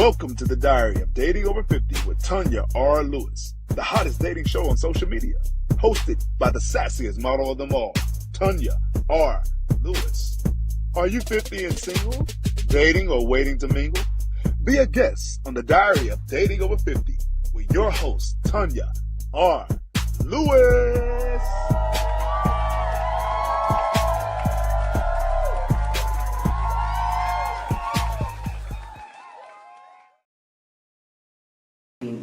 Welcome to the Diary of Dating Over 50 with Tanya R. Lewis, the hottest dating show on social media, hosted by the sassiest model of them all, Tanya R. Lewis. Are you 50 and single, dating or waiting to mingle? Be a guest on the Diary of Dating Over 50 with your host, Tanya R. Lewis.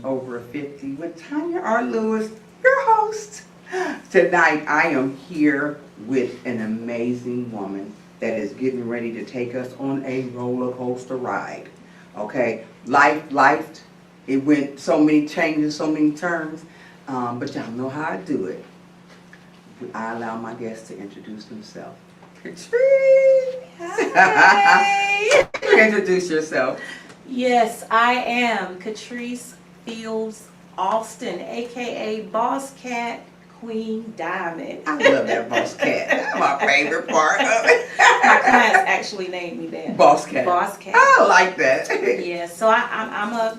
Over 50 with Tanya R. Lewis, your host. Tonight I am here with an amazing woman that is getting ready to take us on a roller coaster ride. Okay, life, it went so many changes, so many turns, but y'all know how I do it. I allow my guest to introduce himself. Catrice! Hi. Introduce yourself. Yes, I am Catrice Fields Austin, aka Boss Cat Queen Diamond. I love that Boss Cat. That's my favorite part of it. My clients actually named me that. Boss Cat. Boss Cat. I like that. Yeah, so I'm a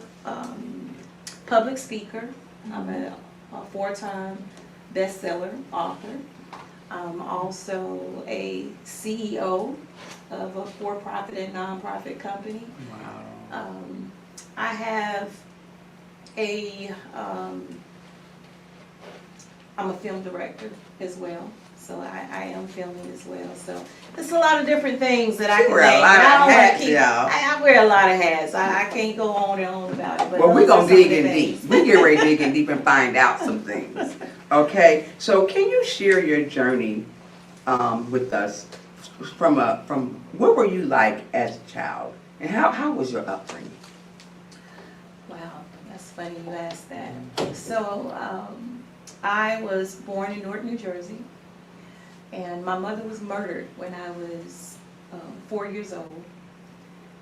public speaker. I'm a four-time bestseller author. I'm also a CEO of a for-profit and non-profit company. Wow. I have I'm a film director as well, so I am filming as well. So there's a lot of different things that I can wear a name. lot of I don't wanna hats, keep- y'all. I wear a lot of hats. I can't go on and on about it. But Well, we're those going are to some dig of in the deep. things. We get ready to dig in deep and find out some things. Okay, so can you share your journey with us from what were you like as a child? And how was your upbringing? Wow, that's funny you asked that. So I was born in Newark, New Jersey, and my mother was murdered when I was 4 years old.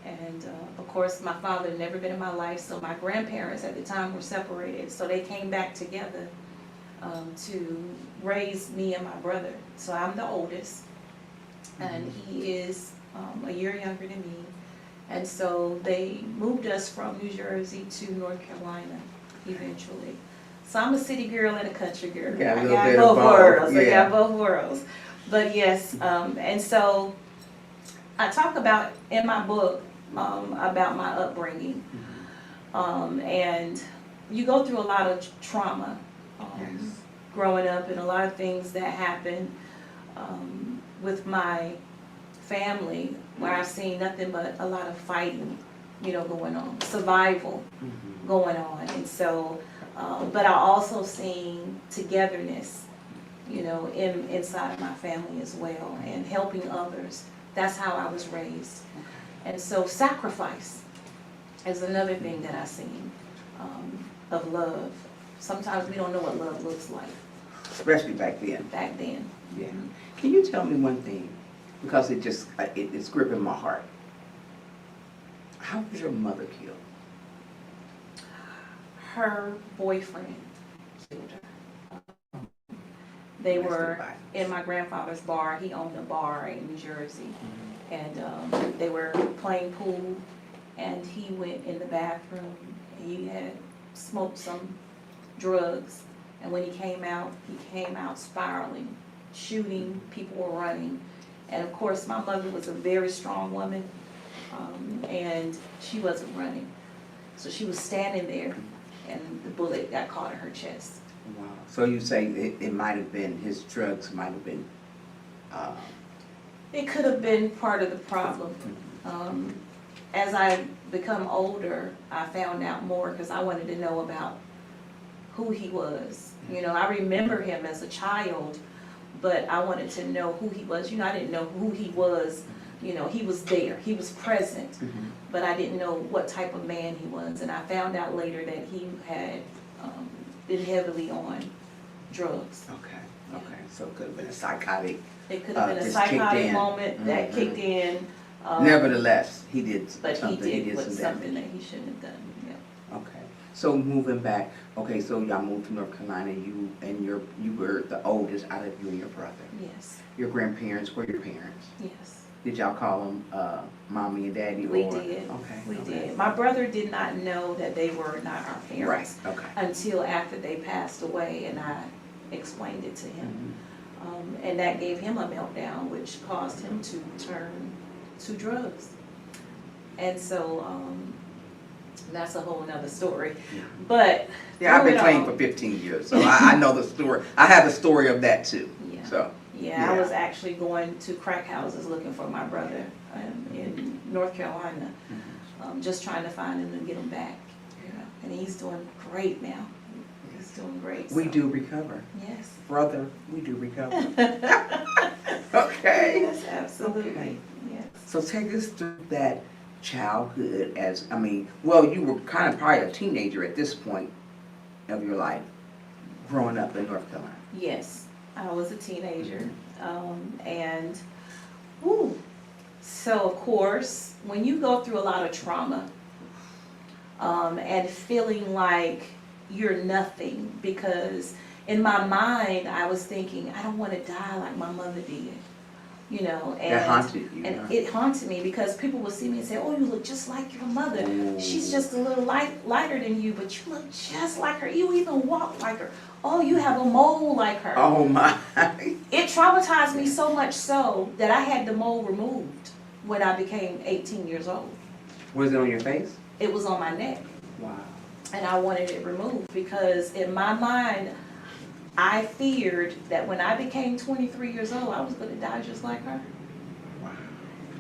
And of course, my father had never been in my life, so my grandparents at the time were separated. So they came back together to raise me and my brother. So I'm the oldest, and he is a year younger than me. And so they moved us from New Jersey to North Carolina eventually. So I'm a city girl and a country girl. Got a I little got bit of both both, worlds. I yeah. got both worlds. But yes, and so I talk about in my book about my upbringing. And you go through a lot of trauma Yes. growing up, and a lot of things that happen with my family, where I've seen nothing but a lot of fighting, going on, survival going on. And so, but I also seen togetherness, inside of my family as well, and helping others. That's how I was raised. And so sacrifice is another thing that I seen of love. Sometimes we don't know what love looks like. Especially back then. Back then. Yeah. Can you tell me one thing? Because it's gripping my heart. How was your mother killed? Her boyfriend killed her. They were in my grandfather's bar. He owned a bar in New Jersey. And they were playing pool, and he went in the bathroom. He had smoked some drugs, and when he came out spiraling, shooting. People were running. And of course, my mother was a very strong woman, and she wasn't running. So she was standing there, and the bullet got caught in her chest. Wow. So you say it might have been, his drugs might have been... It could have been part of the problem. As I become older, I found out more because I wanted to know about who he was. I remember him as a child, but I wanted to know who he was. I didn't know who he was. He was there. He was present, but I didn't know what type of man he was. And I found out later that he had been heavily on drugs. Okay. So it could have been a psychotic... It could have been a just kicked psychotic in. moment that kicked in. Nevertheless, he did But something. he did some something damage. that he shouldn't have done. Yeah. Okay. So moving back. Okay, so y'all moved to North Carolina. You were the oldest out of you and your brother. Yes. Your grandparents were your parents. Yes. Did y'all call them mommy and daddy? We or? did. Okay. We okay. did. My brother did not know that they were not our parents Right. Okay. until after they passed away, and I explained it to him. Mhm. And that gave him a meltdown, which caused him to turn to drugs. And so that's a whole nother story. Yeah. But Yeah, I've been through it clean all- for 15 years, so I know the story. I have a story of that too. Yeah. So. Yeah, I Yeah. was actually going to crack houses looking for my brother in North Carolina, just trying to find him and get him back. You know, and he's doing great now. He's doing great. We so- do recover. Yes. Brother, we do recover. Okay. Yes, absolutely. Okay. Yes. So take us through that childhood well, you were kind of probably a teenager at this point of your life, growing up in North Carolina. Yes, I was a teenager, and whew, so of course, when you go through a lot of trauma, and feeling like you're nothing, because in my mind I was thinking, I don't want to die like my mother did, you know, and That haunted you. huh? and it haunted me because people would see me and say, "Oh, you look just like your mother. She's Ooh. just a little lighter than you, but you look just like her. You even walk like her. Oh, you have a mole like her." Oh my. It traumatized me so much so that I had the mole removed when I became 18 years old. Was it on your face? It was on my neck, Wow. and I wanted it removed because in my mind, I feared that when I became 23 years old, I was going to die just like her. Wow.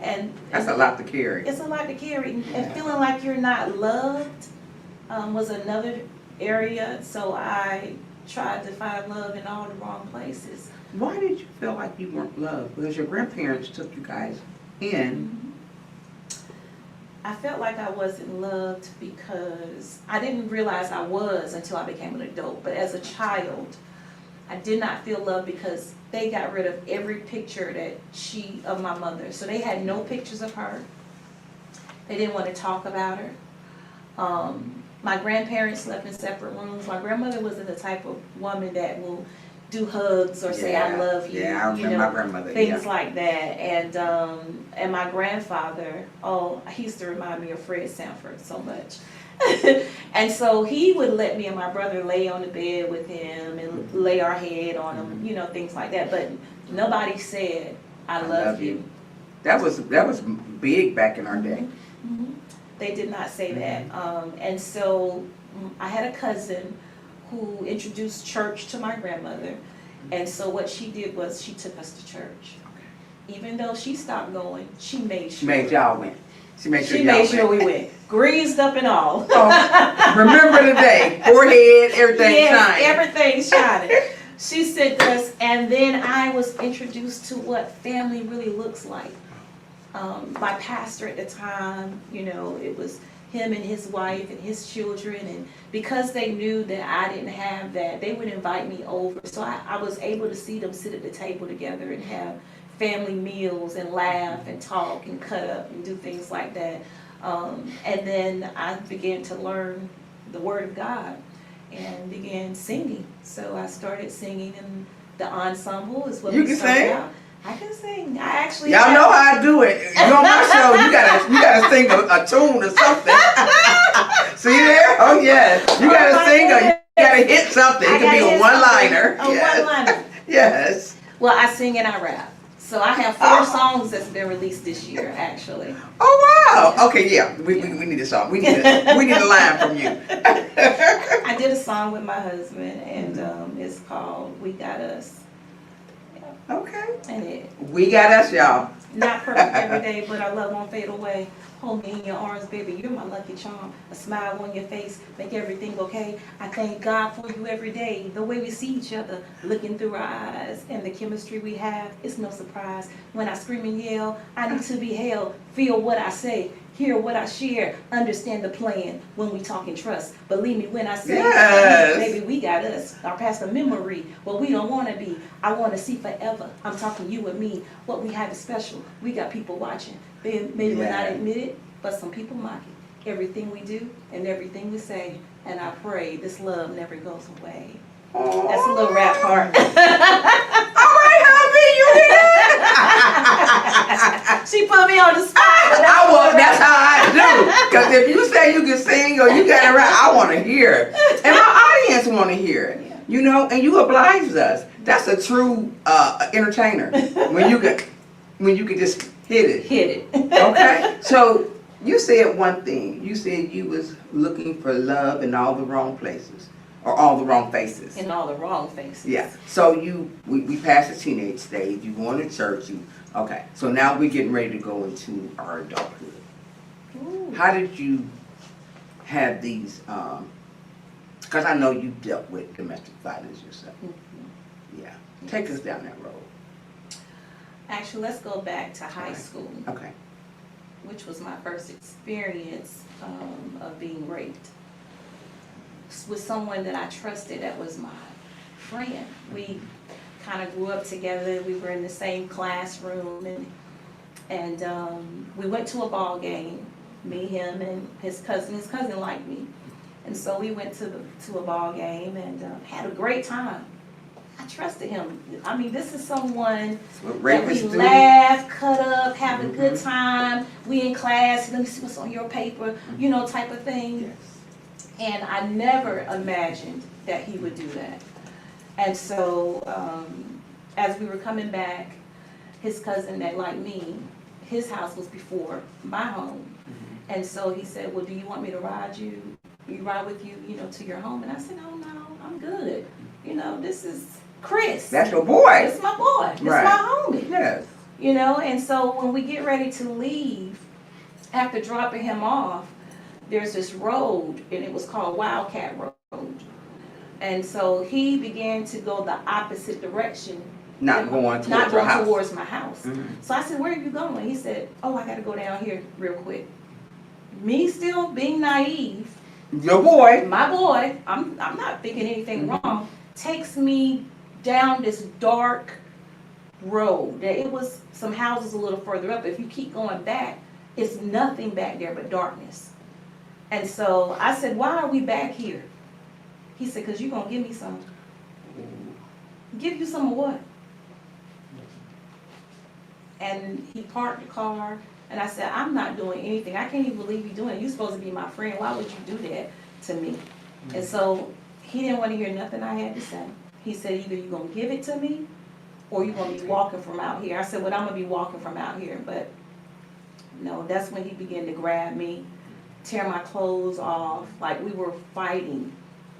And That's a lot to carry. It's a lot to carry, and feeling like you're not loved was another area. So I tried to find love in all the wrong places. Why did you feel like you weren't loved? Because your grandparents took you guys in. I felt like I wasn't loved because I didn't realize I was until I became an adult. But as a child, I did not feel loved because they got rid of every picture of my mother. So they had no pictures of her. They didn't want to talk about her. My grandparents slept in separate rooms. My grandmother wasn't the type of woman that will do hugs or say I love you. Yeah, I remember my grandmother. Things like that. And my grandfather, he used to remind me of Fred Sanford so much. And so he would let me and my brother lay on the bed with him and lay our head on him, you know, things like that. But nobody said, I love you. That was big back in our day. Mhm. They did not say that. And so I had a cousin who introduced church to my grandmother. And so what she did was she took us to church. Even though she stopped going, she made sure. She made y'all win. She made sure She y'all made sure win. we went. Greased up and all. Oh, remember the day. Forehead, everything Yes, shining. everything shining. She sent us, and then I was introduced to what family really looks like. My pastor at the time, you know, it was him and his wife and his children, and because they knew that I didn't have that, they would invite me over. So I was able to see them sit at the table together and have family meals and laugh and talk and cut up and do things like that. And then I began to learn the Word of God and began singing. So I started singing in the ensemble is what You we can started sing? out. I can sing. I actually Y'all know how I do it. You on my show, you gotta sing a tune or something. See there? Oh yeah. You Oh, gotta my sing or you goodness. gotta hit something. It I can gotta be a hit one-liner. something. A one-liner. Yes. Well, I sing and I rap. So I have 4 songs that's been released this year, actually. Oh wow. Okay, yeah. We need a song. We need a line from you. I did a song with my husband, and it's called "We Got Us." Okay. And it We got us, y'all. not perfect every day, but our love won't fade away. Hold me in your arms, baby. You're my lucky charm. A smile on your face, make everything okay. I thank God for you every day. The way we see each other, looking through our eyes, and the chemistry we have, it's no surprise. When I scream and yell, I need to be held. Feel what I say, hear what I share, understand the plan when we talk and trust. Believe me when I say, Yes. baby, we got us. Our past a memory, what we don't want to be. I want to see forever. I'm talking you and me. What we have is special. We got people watching. They may not admit it, but some people mock it. Everything we do and everything we say, and I pray this love never goes away. That's a little rap part. All right, hubby, you hear that? She Because if you say you can sing or you got it right, I want to hear it. And my audience want to hear it. Yeah. You know, and you oblige us. That's a true entertainer. When you can just hit it. Hit it. Okay? So you said one thing. You said you was looking for love in all the wrong places. Or all the wrong faces. In all the wrong faces. Yeah. So we passed the teenage stage. You going to church. Okay. So now we're getting ready to go into our adulthood. Ooh. How did you have these? Because I know you dealt with domestic violence yourself. Mhm. Yeah. Take us down that road. Actually, let's go back to high school, Okay. which was my first experience of being raped. With someone that I trusted, that was my friend. We kind of grew up together. We were in the same classroom, and we went to a ball game. Me, him, and his cousin. His cousin liked me, and so we went to a ball game and had a great time. I trusted him. I mean, this is someone What that we rapists do. laugh, cut up, have a good time. We in class, let me see what's on your paper, you know, type of thing. Yes. And I never imagined that he would do that. And so, as we were coming back, his cousin that liked me, his house was before my home. And so he said, well, do you want me to ride with you, you know, to your home? And I said, oh, no, I'm good. You know, this is Chris. That's your boy. It's my boy. It's Right. my homie. Yes. You know, and so when we get ready to leave, after dropping him off, there's this road, and it was called Wildcat Road. And so he began to go the opposite direction. Not going towards Not your going house. towards my house. Mhm. So I said, where are you going? He said, oh, I got to go down here real quick. Me still being naive, Your boy. my boy, I'm not thinking anything wrong, takes me down this dark road. It was some houses a little further up. If you keep going back, it's nothing back there but darkness. And so I said, why are we back here? He said, because you're going to give me some. Give you some of what? And he parked the car, and I said, I'm not doing anything. I can't even believe you're doing it. You're supposed to be my friend. Why would you do that to me? And so he didn't want to hear nothing I had to say. He said, either you're going to give it to me, or you're going to be walking from out here. I said, well, I'm going to be walking from out here. But no, that's when he began to grab me, tear my clothes off, like we were fighting,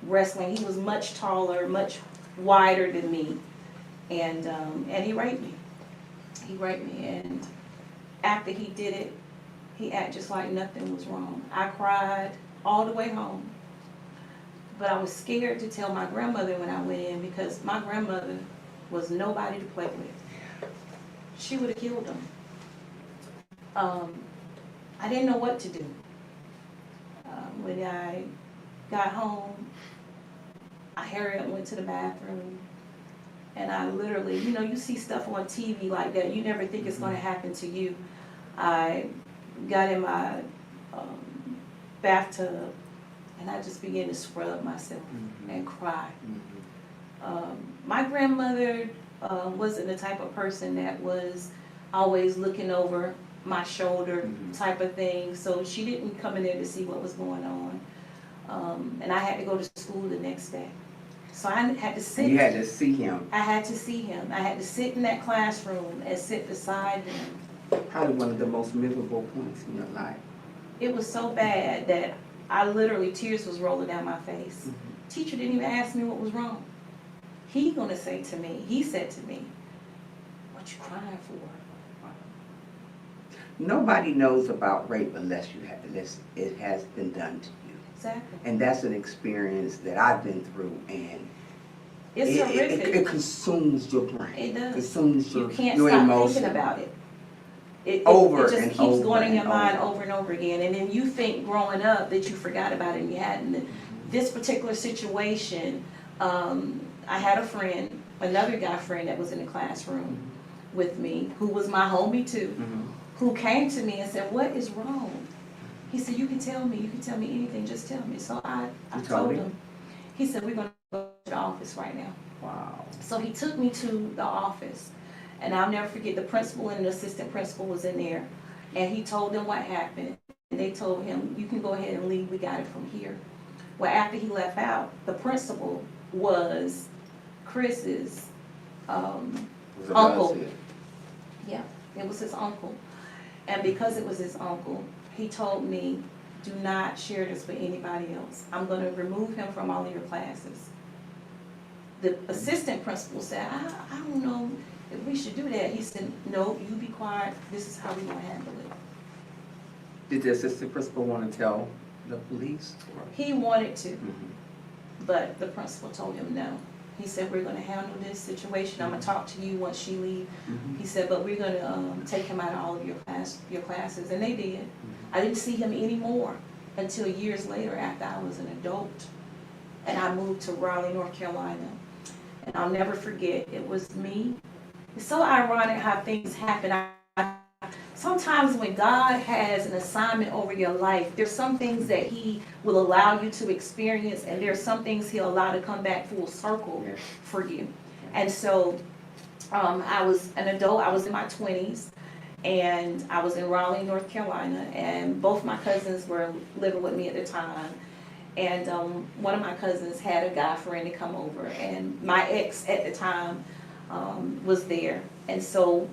wrestling. He was much taller, much wider than me, and he raped me. He raped me, and after he did it, he acted just like nothing was wrong. I cried all the way home, but I was scared to tell my grandmother when I went in, because my grandmother was nobody to play with. She would have killed him. I didn't know what to do. When I got home, I hurried up, went to the bathroom, and I literally, you know, you see stuff on TV like that, you never think it's going to happen to you. I got in my bathtub, and I just began to scrub myself and cry. My grandmother wasn't the type of person that was always looking over my shoulder type of thing, so she didn't come in there to see what was going on. And I had to go to school the next day. So I had to sit. You had to see him. I had to see him. I had to sit in that classroom and sit beside him. Probably one of the most miserable points in your life. It was so bad that I literally, tears was rolling down my face. Teacher didn't even ask me what was wrong. He said to me, what you crying for? Nobody knows about rape unless it has been done to you. Exactly. And that's an experience that I've been through, and It's horrific. it consumes your brain. It does. Consumes You your, can't your stop emotion. thinking about it. It Over just and keeps over going in your and mind over. over and over again. And then you think growing up that you forgot about it and you hadn't. This particular situation, I had a friend, another guy friend that was in the classroom with me, who was my homie too, who came to me and said, what is wrong? He said, you can tell me anything, just tell me. So I told him. He said, we're going to go to the office right now. Wow. So he took me to the office, and I'll never forget, the principal and the assistant principal was in there, and he told them what happened. they told him, you can go ahead and leave, we got it from here. Well, after he left out, the principal was Chris's uncle. Yeah, it was his uncle. And because it was his uncle, he told me, do not share this with anybody else. I'm going to remove him from all of your classes. The assistant principal said, I don't know if we should do that. He said, no, you be quiet. This is how we're going to handle it. Did the assistant principal want to tell the police? He wanted to, but the principal told him no. He said, we're going to handle this situation. I'm going to talk to you once she leaves. He said, but we're going to take him out of all of your classes. And they did. I didn't see him anymore until years later after I was an adult. And I moved to Raleigh, North Carolina. And I'll never forget, it was me. It's so ironic how things happen. Sometimes when God has an assignment over your life, there's some things that He will allow you to experience, and there's some things He'll allow to come back full circle for you. And so I was an adult, I was in my 20s, and I was in Raleigh, North Carolina, and both my cousins were living with me at the time. And one of my cousins had a guy friend to come over, and my ex at the time was there. And so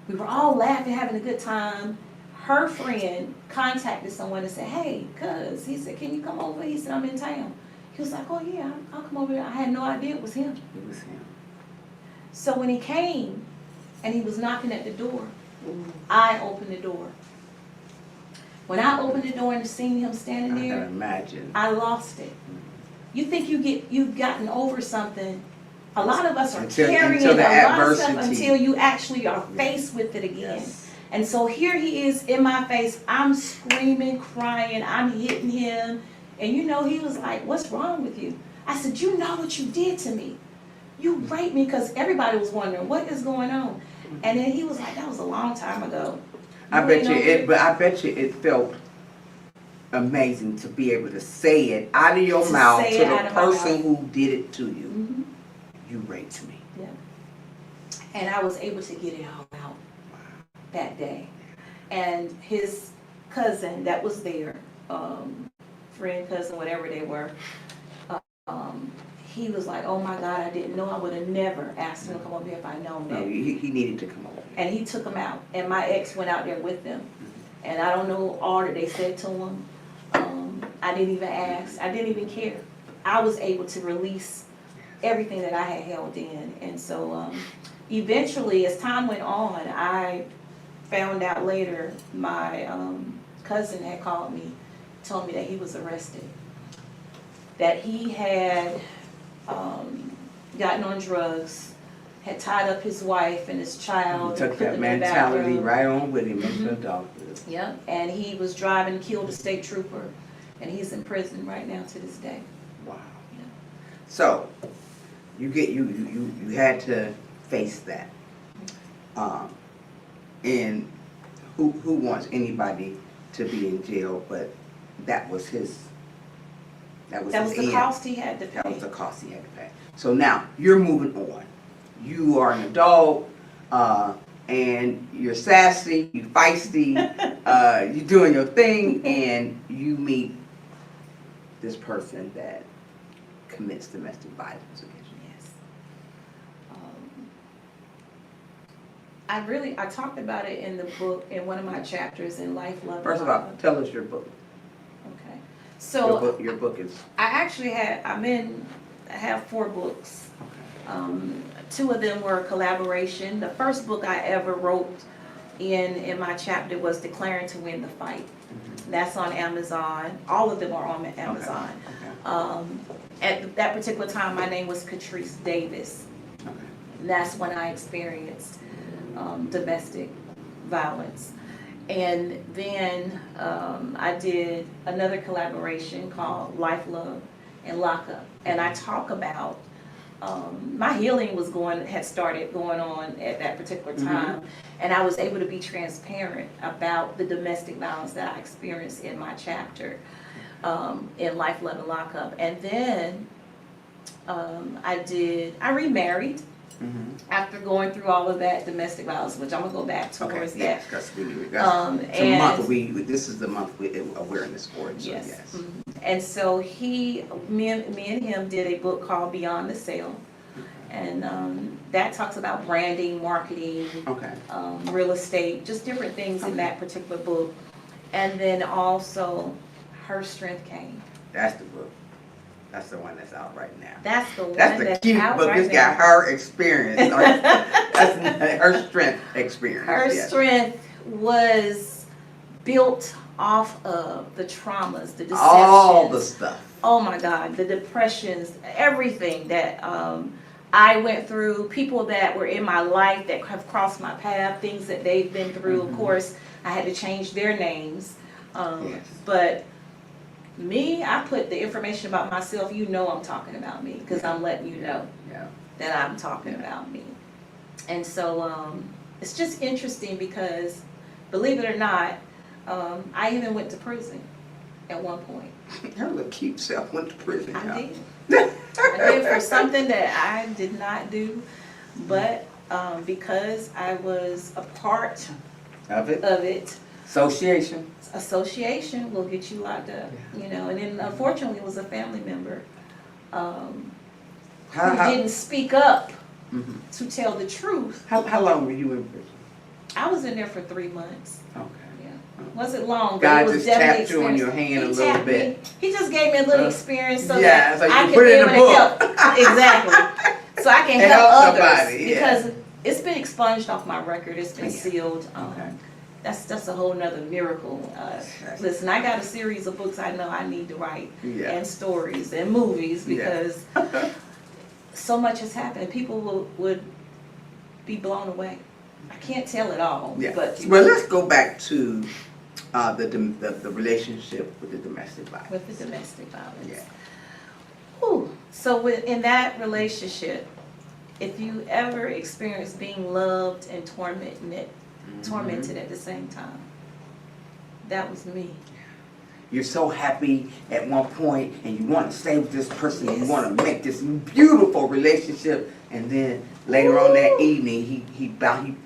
we were all laughing, having a good time. Her friend contacted someone and said, hey, cuz, he said, can you come over? He said, I'm in town. He was like, oh yeah, I'll come over. I had no idea it was him. It was him. So when he came and he was knocking at the door, I opened the door. When I opened the door and seen him standing I there, can imagine. I lost it. You think you've gotten over something. A lot of us are carrying a lot of stuff until you actually are faced with it again. Yes. And so here he is in my face. I'm screaming, crying, I'm hitting him. And you know, he was like, what's wrong with you? I said, you know what you did to me. You raped me, because everybody was wondering, what is going on? And then he was like, that was a long time ago. I bet you it felt amazing to be able to say it out of your mouth to the person who did it to you. You raped me. Yeah. And I was able to get it all out that day. And his cousin that was there, friend, cousin, whatever they were, he was like, oh my God, I didn't know. I would have never asked him to come over here if I'd known that. No, he needed to come over. And he took him out. And my ex went out there with them. And I don't know all that they said to him. I didn't even ask. I didn't even care. I was able to release everything that I had held in. And so eventually, as time went on, I found out later my cousin had called me, told me that he was arrested, that he had gotten on drugs, had tied up his wife and his child. He took that mentality right on with him into adulthood. Yep, and he was driving, killed a state trooper, and he's in prison right now to this day. Wow. Yeah. So you had to face that. And who wants anybody to be in jail? But that was his. That was the cost he had to pay. That was the cost he had to pay. So now you're moving on. You are an adult, and you're sassy, you're feisty, you're doing your thing, and you meet this person that commits domestic violence against you. Yes. I talked about it in the book, in one of my chapters in Life, Love, First of all, tell us your book. Okay. So Your book is. I actually I have 4 books. Okay. 2 of them were a collaboration. The first book I ever wrote in my chapter was Declaring to Win the Fight. That's on Amazon. All of them are on Amazon. Okay. At that particular time, my name was Catrice Davis. Okay. And that's when I experienced domestic violence. And then I did another collaboration called Life, Love, and Lockup. And I talk about my healing had started going on at that particular time. And I was able to be transparent about the domestic violence that I experienced in my chapter in Life, Love, and Lockup. And then I remarried after going through all of that domestic violence, which I'm gonna go back towards that. Yes, because it's a month this is the month with awareness for it. So Yes. yes. And so me and him did a book called Beyond the Sale. And that talks about branding, marketing, Okay. real estate, just different things in that particular book. And then also Her Strength Came. That's the book. That's the one that's out right now. That's the one That's the that's cute out book. right It's now. got her experience. That's her strength experience. Her yes. strength was built off of the traumas, the deceptions. All the stuff. Oh my God, the depressions, everything that I went through, people that were in my life that have crossed my path, things that they've been through. Of course, I had to change their names. Yes. But me, I put the information about myself, you know I'm talking about me, because I'm letting you know Yeah. that I'm talking about me. And so it's just interesting because, believe it or not, I even went to prison at one point. Her little cute self went to prison. I y'all. did. I did for something that I did not do, but because I was a part Of it. of it, Association. association will get you locked up, you know. And then unfortunately, it was a family member who didn't speak up to tell the truth. How long were you in prison? I was in there for 3 months. Okay. Yeah, wasn't long. But God it was just definitely tapped you on your experience. hand a He little tapped bit. me. He just gave me a little experience so Yeah, that so you I can could put be it in able a to book. help. Exactly. So I can And help help others somebody, yeah. because it's been expunged off my record. It's been Yeah. sealed. Okay. That's a whole nother miracle. Listen, I got a series of books I know I need to write, Yeah. and stories and movies Yeah. because so much has happened. People would be blown away. I can't tell it all, Yeah. but Well, let's go back to the relationship with the domestic violence. with the domestic violence. Yeah. Whew. So in that relationship, if you ever experience being loved and tormented at the same time, that was me. You're so happy at one point, and you want to stay with this person. Yes. You want to make this beautiful relationship, and then later on that evening, he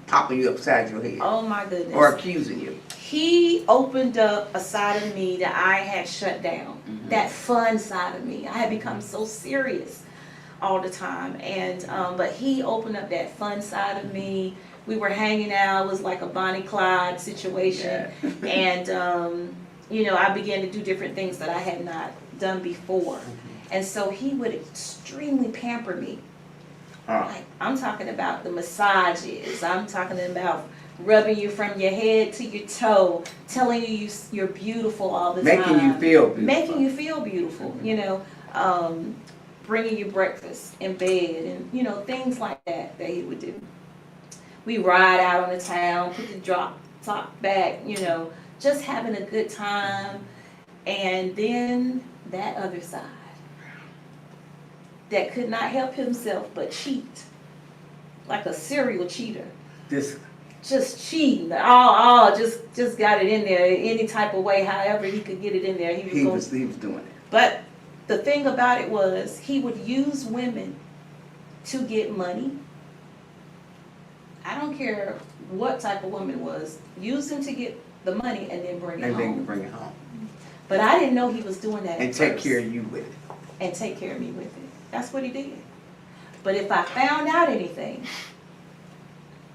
popping you upside your head Oh my goodness. or accusing you. He opened up a side of me that I had shut down. That fun side of me. I had become so serious all the time, and but he opened up that fun side of me. We were hanging out. It was like a Bonnie Clyde situation, and you know, I began to do different things that I had not done before, and so he would extremely pamper me. Like, I'm talking about the massages. I'm talking about rubbing you from your head to your toe, telling you you're beautiful all the time. Making you feel beautiful. Making you feel beautiful, you know, bringing you breakfast in bed and, you know, things like that he would do. We ride out on the town, put the top back, you know, just having a good time. And then that other side that could not help himself but cheat, like a serial cheater. Just cheating, just got it in there any type of way, however he could get it in there. He was doing it. But the thing about it was, he would use women to get money. I don't care what type of woman it was, use them to get the money and then bring it And home. then bring it home. But I didn't know he was doing that. And at take first. care of you with it. And take care of me with it. That's what he did. But if I found out anything,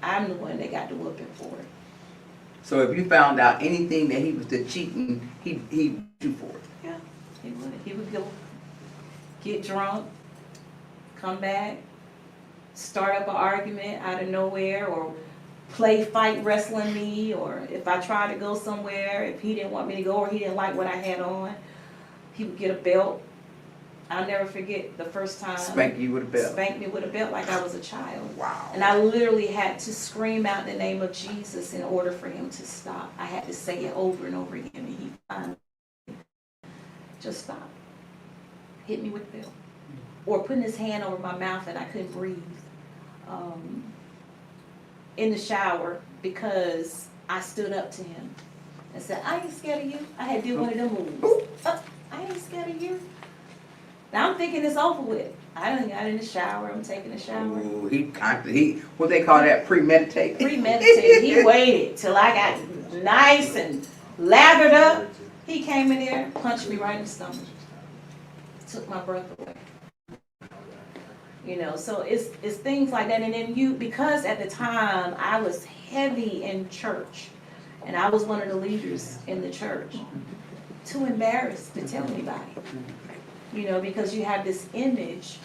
I'm the one that got the whooping for it. So if you found out anything that he was the cheating, he'd do for it. Yeah, he would. He would go get drunk, come back, start up an argument out of nowhere, or fight wrestling me, or if I tried to go somewhere, if he didn't want me to go or he didn't like what I had on, he would get a belt. I'll never forget the first time. Spank you with a belt. Spanked me with a belt like I was a child. Wow. And I literally had to scream out the name of Jesus in order for him to stop. I had to say it over and over again, and he finally just stopped. Hit me with the belt. Or putting his hand over my mouth and I couldn't breathe. In the shower, because I stood up to him and said, I ain't scared of you. I had to do one of them moves. I ain't scared of you. Now I'm thinking it's over with. I done got in the shower. I'm taking a shower. Ooh, he what they call that, premeditated. Premeditated. He waited till I got nice and lathered up. He came in there, punched me right in the stomach. Took my breath away. You know, so it's things like that. And then because at the time I was heavy in church, and I was one of the leaders in the church, too embarrassed to tell anybody. You know, because you have this image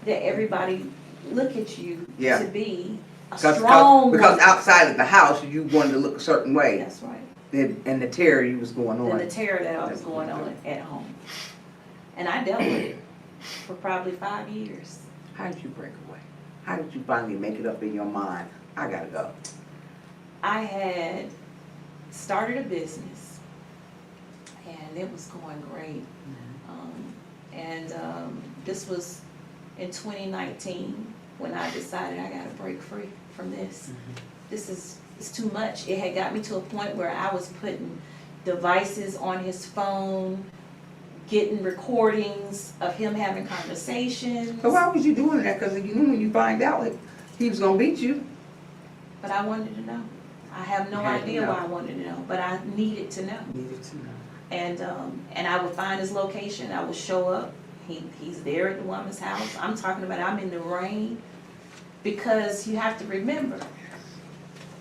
that everybody look at you Yeah. to be a strong because woman. outside of the house you wanted to look a certain way. That's right. And the terror you was going on. And the terror that was going on at home. And I dealt with it for probably 5 years. How did you break away? How did you finally make it up in your mind? I gotta go. I had started a business, and it was going great. This was in 2019 when I decided I gotta break free from this. It's too much. It had got me to a point where I was putting devices on his phone, getting recordings of him having conversations. So why was you doing that? Because you knew when you find out like, he was gonna beat you. But I wanted to know. I have no You had to idea know. why I wanted to know, but I needed to know. Needed to know. And I would find his location. I would show up. He's there at the woman's house. I'm talking about I'm in the rain, because you have to remember,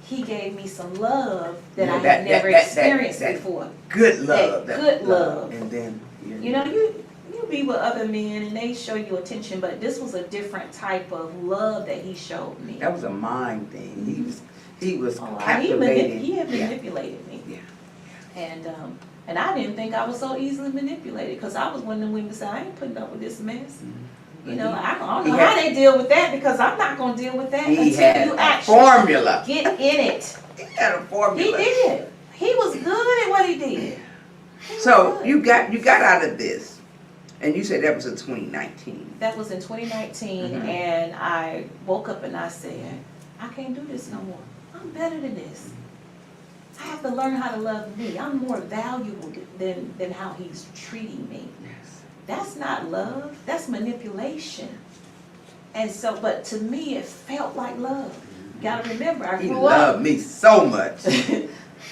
he gave me some love that I had never experienced before. Good love. That good love. And then You know, you be with other men and they show you attention, but this was a different type of love that he showed me. that was a mind thing. He was Oh, captivating. he had Yeah. manipulated me. Yeah. And I didn't think I was so easily manipulated, because I was one of the women that said, I ain't putting up with this mess. You know, I don't know how they deal with that, because I'm not going to deal with that He until had you a actually formula. get in it. He had a He formula. did. He was good at what he did. He was So good. you got out of this, and you said that was in 2019. That was in 2019, Mhm. and I woke up and I said, I can't do this no more. I'm better than this. I have to learn how to love me. I'm more valuable than how he's treating me. Yes. That's not love, that's manipulation. And so, but to me, it felt like love. You gotta remember, I He grew loved up. me so much.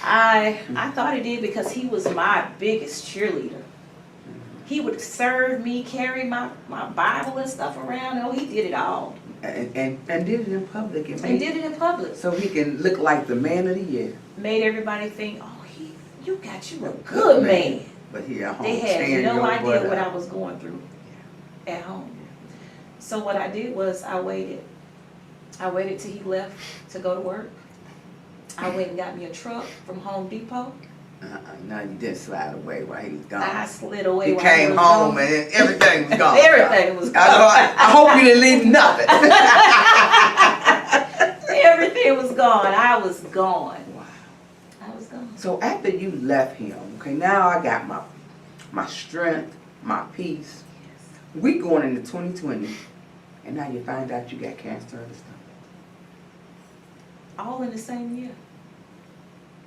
I thought he did, because he was my biggest cheerleader. He would serve me, carry my Bible and stuff around. Oh, he did it all. And did it in public. And did it in public. So he can look like the man of the year. Made everybody think, oh, you got you a good man. But he at home They had tearing no your idea butt what up. I was going through at home. So what I did was I waited. I waited till he left to go to work. I went and got me a truck from Home Depot. No, you didn't slide away while he was gone. I slid away. He while came was home gone. and everything was gone. Everything was gone. I hope you didn't leave nothing. Everything was gone. I was gone. Wow. I was gone. So after you left him, okay, now I got my strength, my peace. We going into 2020, and now you find out you got cancer of the stomach. All in the same year.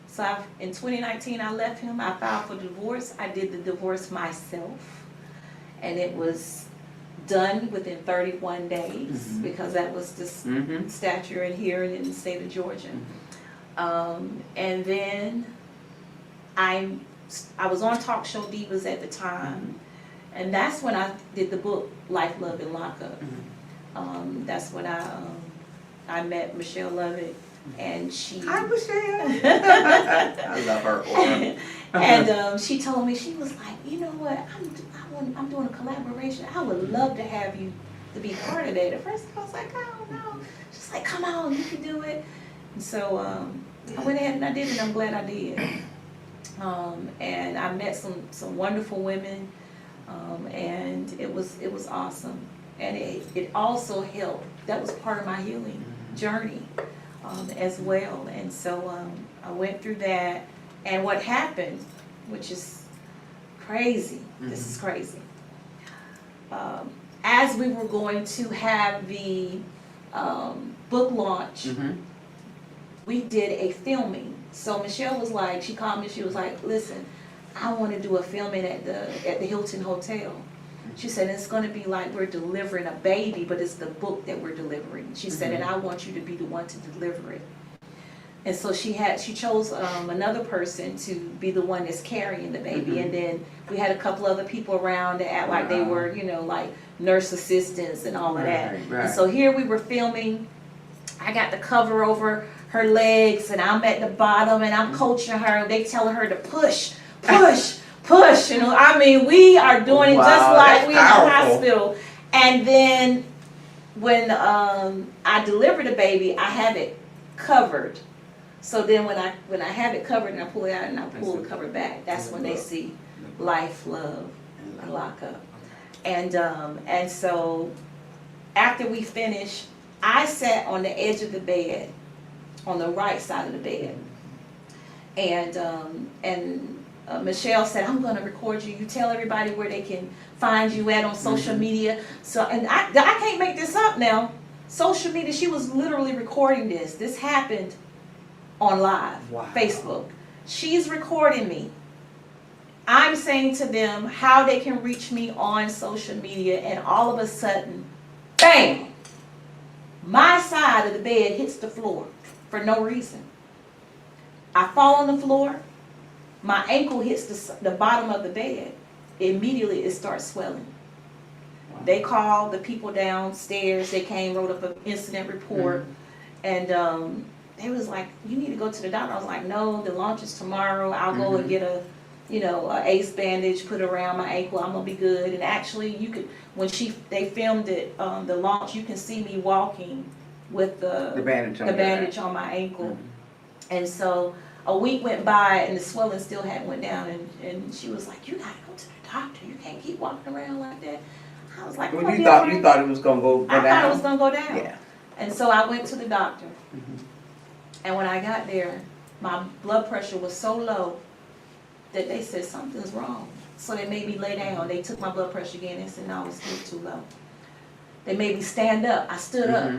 So in 2019, I left him. I filed for divorce. I did the divorce myself, and it was done within 31 days, Mhm. because that was the Mm-hmm. statute in here in the state of Georgia. And then I was on Talk Show Divas at the time, and that's when I did the book Life, Love, and Lockup. That's when I met Michelle Lovett, and she. Hi, Michelle. I love her aura. And she told me, she was like, you know what, I'm doing a collaboration. I would love to have you to be part of that. At first I was like, I don't know. She's like, come on, you can do it. And so I went ahead and I did it. I'm glad I did. And I met some wonderful women, and it was awesome. And it also helped. That was part of my healing journey as well. And so I went through that. And what happened, which is crazy, this is crazy. As we were going to have the book launch, we did a filming. So Michelle was like, she called me, she was like, listen, I want to do a filming at the Hilton Hotel. She said, it's gonna be like we're delivering a baby, but it's the book that we're delivering. She said, and I want you to be the one to deliver it. And so she chose another person to be the one that's carrying the baby. And then we had a couple other people around that act like they were, you know, like nurse assistants and all of that. And so here we were filming. I got the cover over her legs and I'm at the bottom and I'm coaching her. They telling her to push, push, push. You know, I mean, we are doing it just like we in the hospital. And then when I delivered the baby, I have it covered. So then when I have it covered and I pull it out and I pull the cover back, that's when they see life, love, and lock up. And so after we finished, I sat on the edge of the bed, on the right side of the bed. And Michelle said, I'm gonna record you. You tell everybody where they can find you at on social media. So, and I can't make this up now. Social media, she was literally recording this. This happened on live, Facebook. She's recording me. I'm saying to them how they can reach me on social media, and all of a sudden, bang! My side of the bed hits the floor for no reason. I fall on the floor. My ankle hits the bottom of the bed. Immediately it starts swelling. They called the people downstairs. They came, wrote up an incident report, and they was like, you need to go to the doctor. I was like, no, the launch is tomorrow. I'll go and get a ACE bandage put around my ankle. I'm gonna be good. And actually, you could, when they filmed it, the launch, you can see me walking with the bandage on my ankle. And so a week went by and the swelling still hadn't went down. And she was like, you gotta go to the doctor. You can't keep walking around like that. I was like, well, you thought it was gonna go down. I thought it was gonna go down. Yeah. And so I went to the doctor. And when I got there, my blood pressure was so low that they said something's wrong. So they made me lay down. They took my blood pressure again and said, no, it's still too low. They made me stand up. I stood up.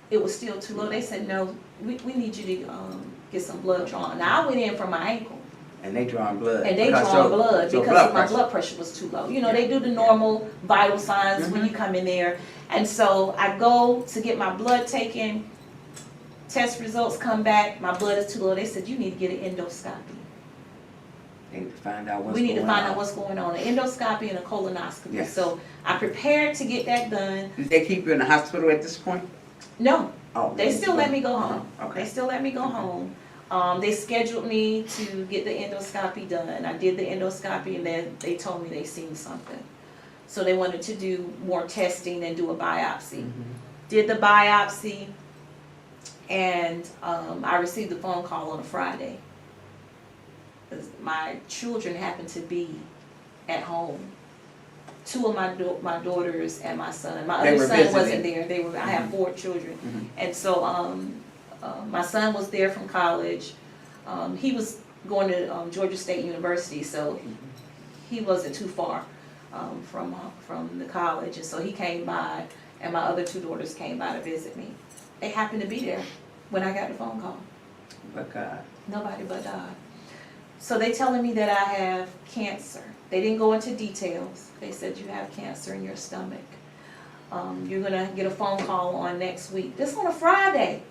It was still too low. They said, no, we need you to get some blood drawn. Now I went in for my ankle. And they drawing blood. And they drawing blood because my blood pressure was too low. You know, they do the normal vital signs when you come in there. And so I go to get my blood taken. Test results come back. My blood is too low. They said, you need to get an endoscopy. They need to find out what's going on. We need to find out what's going on. An endoscopy and a colonoscopy. Yes. So I prepared to get that done. Did they keep you in the hospital at this point? No. Oh, They still let me go home. Okay. They still let me go home. They scheduled me to get the endoscopy done. I did the endoscopy and then they told me they seen something. So they wanted to do more testing and do a biopsy. Did the biopsy, and I received a phone call on a Friday. My children happened to be at home. Two of my daughters and my son. My other son wasn't there. I have 4 children, and so my son was there from college. He was going to Georgia State University, so he wasn't too far from the college, and so he came by, and my other 2 daughters came by to visit me. They happened to be there when I got the phone call. But God. Nobody but God. So they telling me that I have cancer. They didn't go into details. They said you have cancer in your stomach. You're gonna get a phone call on next week. This on a Friday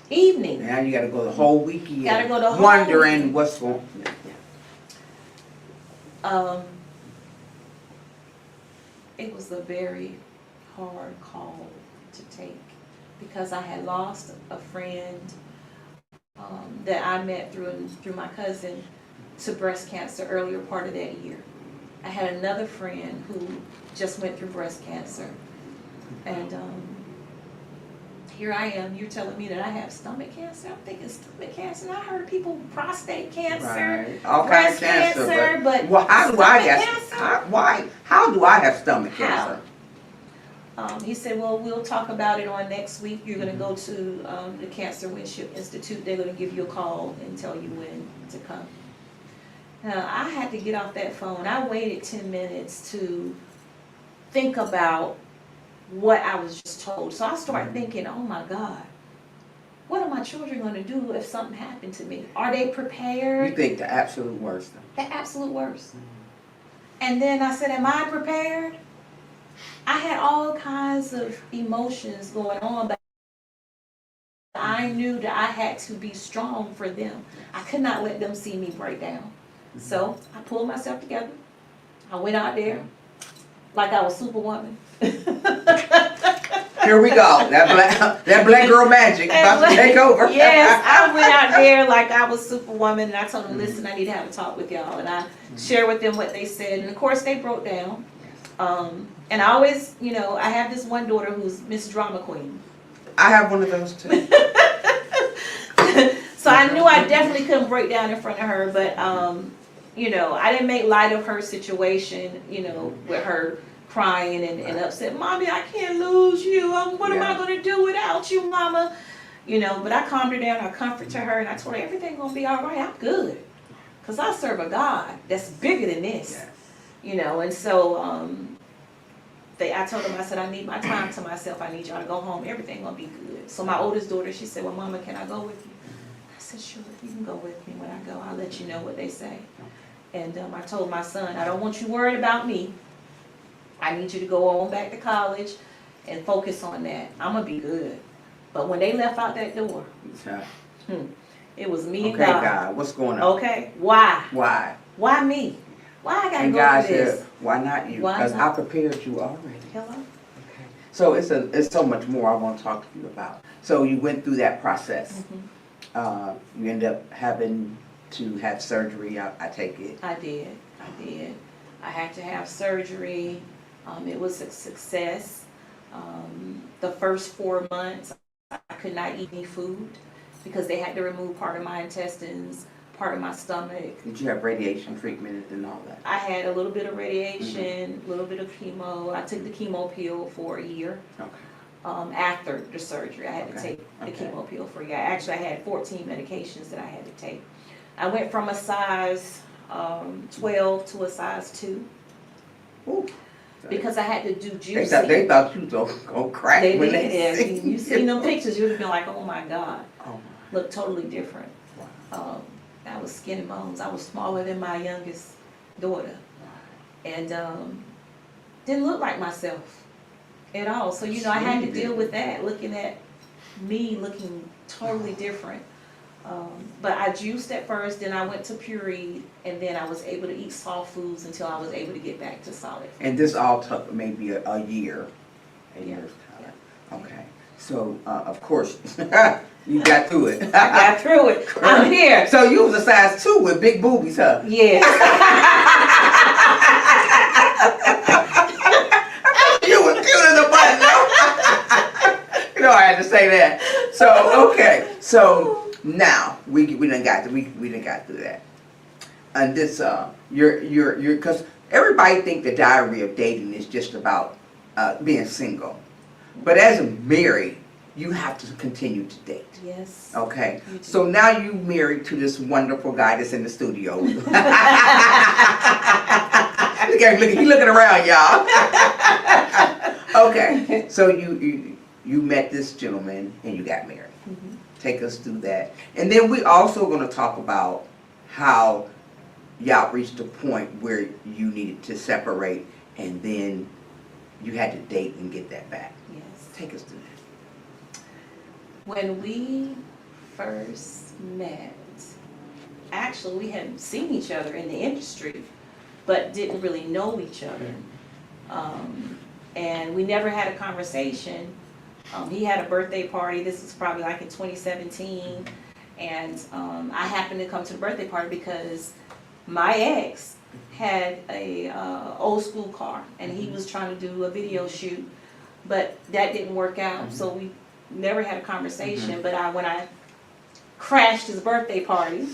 evening. Now you gotta go the whole weekend. Gotta go the whole wondering weekend. what's going on. It was a very hard call to take because I had lost a friend that I met through my cousin to breast cancer earlier part of that year. I had another friend who just went through breast cancer, and here I am. You're telling me that I have stomach cancer. I'm thinking stomach cancer. And I heard people prostate cancer, Right. All kinds of cancer, but well, how do I have cancer? how do I have stomach How? cancer? He said, well, we'll talk about it on next week. You're going to go to the Cancer Winship Institute. They're going to give you a call and tell you when to come. Now, I had to get off that phone. I waited 10 minutes to think about what I was just told. So I started thinking, oh my God, what are my children going to do if something happened to me? Are they prepared? You think the absolute worst. The absolute worst. And then I said, am I prepared? I had all kinds of emotions going on, but I knew that I had to be strong for them. I could not let them see me break down. So I pulled myself together. I went out there like I was Superwoman. Here we go. That black girl magic about to take over. Yes, I went out there like I was Superwoman, and I told them, listen, I need to have a talk with y'all. And I shared with them what they said. And of course, they broke down. And I always, you know, I have this one daughter who's Miss Drama Queen. I have one of those too. So I knew I definitely couldn't break down in front of her, but, you know, I didn't make light of her situation, you know, with her crying and upset. Mommy, I can't lose you. What am I going to do without you, Mama? You know, but I calmed her down. I comforted her, and I told her everything's going to be all right. I'm good. Because I serve a God that's bigger than this. Yes. You know, and so I told them, I said, I need my time to myself. I need y'all to go home. Everything going to be good. So my oldest daughter, she said, well, Mama, can I go with you? I said, sure, you can go with me when I go. I'll let you know what they say. And I told my son, I don't want you worried about me. I need you to go on back to college and focus on that. I'm going to be good. But when they left out that door, it was me and Okay, God. God, what's going on? Okay, why? Why? Why me? Why I got to And go God through this? said, why not you? Why Because not? I prepared you already. Hello? Okay. So it's so much more I want to talk to you about. So you went through that process. You ended up having to have surgery, I take it. I did. I had to have surgery. It was a success. The first 4 months, I could not eat any food because they had to remove part of my intestines, part of my stomach. Did you have radiation treatment and all that? I had a little bit of radiation, a little bit of chemo. I took the chemo pill for a year. Okay. After the surgery, I had to Okay. take the chemo pill for a year. Actually, I had 14 medications that I had to take. I went from a size 12 to a size 2 Ooh. because I had to do They juicing. thought you was gonna crack They when did, yeah. they You seen them pictures, you'd have been like, oh my God, Oh, look totally different. wow. I was skin and bones. I was smaller than my youngest daughter, and didn't look like myself at all. So you know, I had to deal with that, looking at me looking totally different. But I juiced at first, then I went to puree, and then I was able to eat soft foods until I was able to get back to solid food. And this all took maybe a year, a Yeah. year's time. Okay. So, of course, you got through it. I got through it. I'm here. So you was a size 2 with big boobies, huh? Yes. You were cute as a button, though. You know I had to say that. So, okay. So now we done got through that. And this you're because everybody think the diary of dating is just about being single. But as a married, you have to continue to date. Yes. Okay. You do. So now you married to this wonderful guy that's in the studio. Look at him, he looking around, y'all. Okay. So you met this gentleman and you got married. Mhm. Take us through that. And then we also going to talk about how y'all reached a point where you needed to separate and then you had to date and get that back. Yes. Take us through that. When we first met, actually we hadn't seen each other in the industry, but didn't really know each other. And we never had a conversation. He had a birthday party. This was probably like in 2017. And I happened to come to the birthday party because my ex had a old school car and he was trying to do a video shoot, but that didn't work out. So we never had a conversation. But when I crashed his birthday party,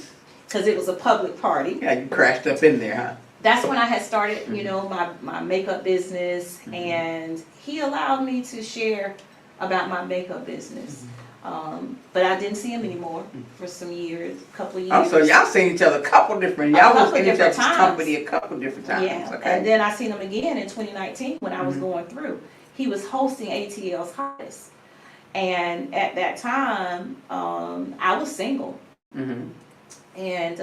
because it was a public party, Yeah, you crashed up in there, huh? that's when I had started, you know, my makeup business, and he allowed me to share about my makeup business. But I didn't see him anymore for some years, a couple of years. Oh, so y'all seen each other a couple different, A y'all couple was in each different other's times. company a couple different times. Yeah, Okay. and then I seen him again in 2019 when I was going through. He was hosting ATL's Hottest, and at that time, I was single, Mm-hmm. and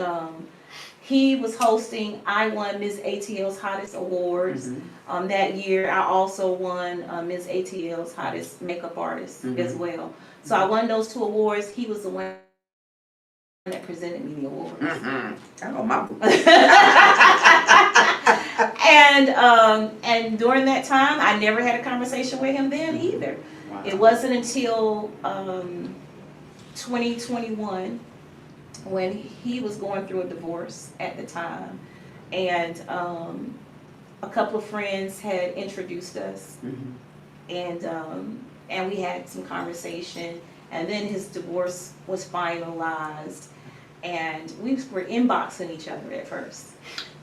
He was hosting, I won Ms. ATL's Hottest Awards. Mhm. That year, I also won Ms. ATL's Hottest Makeup Artist as well. So I won those 2 awards. He was the one that presented me the awards. Oh, my boo. And during that time, I never had a conversation with him then either. Wow. It wasn't until 2021 when he was going through a divorce at the time, and a couple of friends had introduced us, Mhm. and we had some conversation, and then his divorce was finalized, and we were inboxing each other at first.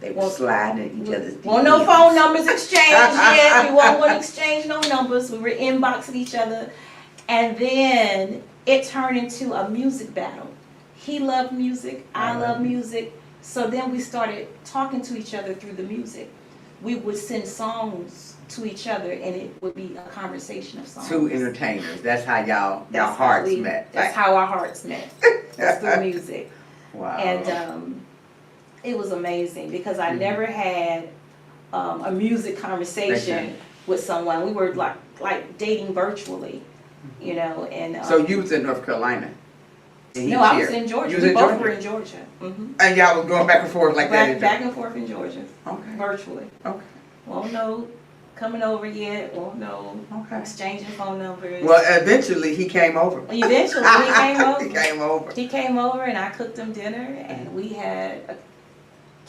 They were sliding at each other's Well, no DMs. phone numbers exchanged yet. We won't want to exchange no numbers. We were inboxing each other. And then it turned into a music battle. He loved music. I love music. So then we started talking to each other through the music. We would send songs to each other, and it would be a conversation of songs. 2 entertainers. That's how y'all That's how hearts we- met. That's how our hearts met. That's through music. Wow. And it was amazing because I never had a music conversation with someone. We were like dating virtually, you know. And So you was in North Carolina? And he no, I was here? in Georgia. You was We in both Georgia? were in Georgia. Mm-hmm. And y'all was going back and forth like that? Back and forth in Georgia, Okay. virtually. Okay. Won't know coming over yet. Won't know Okay. exchanging phone numbers. Well, eventually he came over. Eventually, he came over. He came over. He came over, and I cooked him dinner, and we had a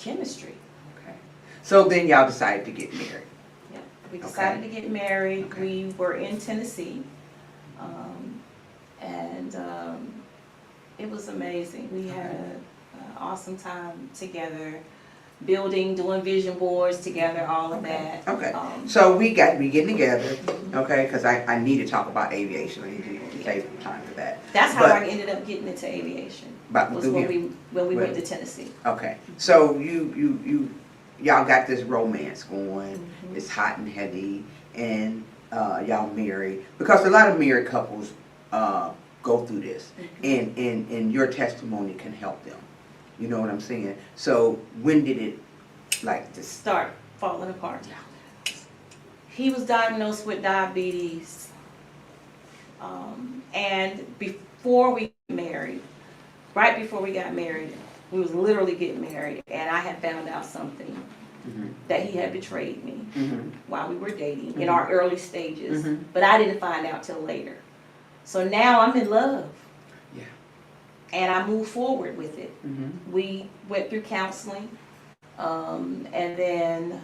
chemistry. Okay. So then y'all decided to get married. Yeah, we decided to get married. Okay. We were in Tennessee, and it was amazing. We had an awesome time together, building, doing vision boards together, all of that. Okay. So So we got to be getting together, okay, because I need to talk about aviation. I need to save some time for that. that's how But- I ended up getting into aviation. But Was through when him. we went to Tennessee. Okay. So y'all got this romance going. Mhm. It's hot and heavy, and y'all married, because a lot of married couples go through this, and your testimony can help them. You know what I'm saying? So when did it like this? Start falling apart. He was diagnosed with diabetes, and before we married, right before we got married, we was literally getting married, and I had found out something Mhm. that he had betrayed me Mhm. while we were dating in our early stages, Mhm. but I didn't find out till later. So now I'm in love. Yeah. And I moved forward with it. Mhm. We went through counseling, and then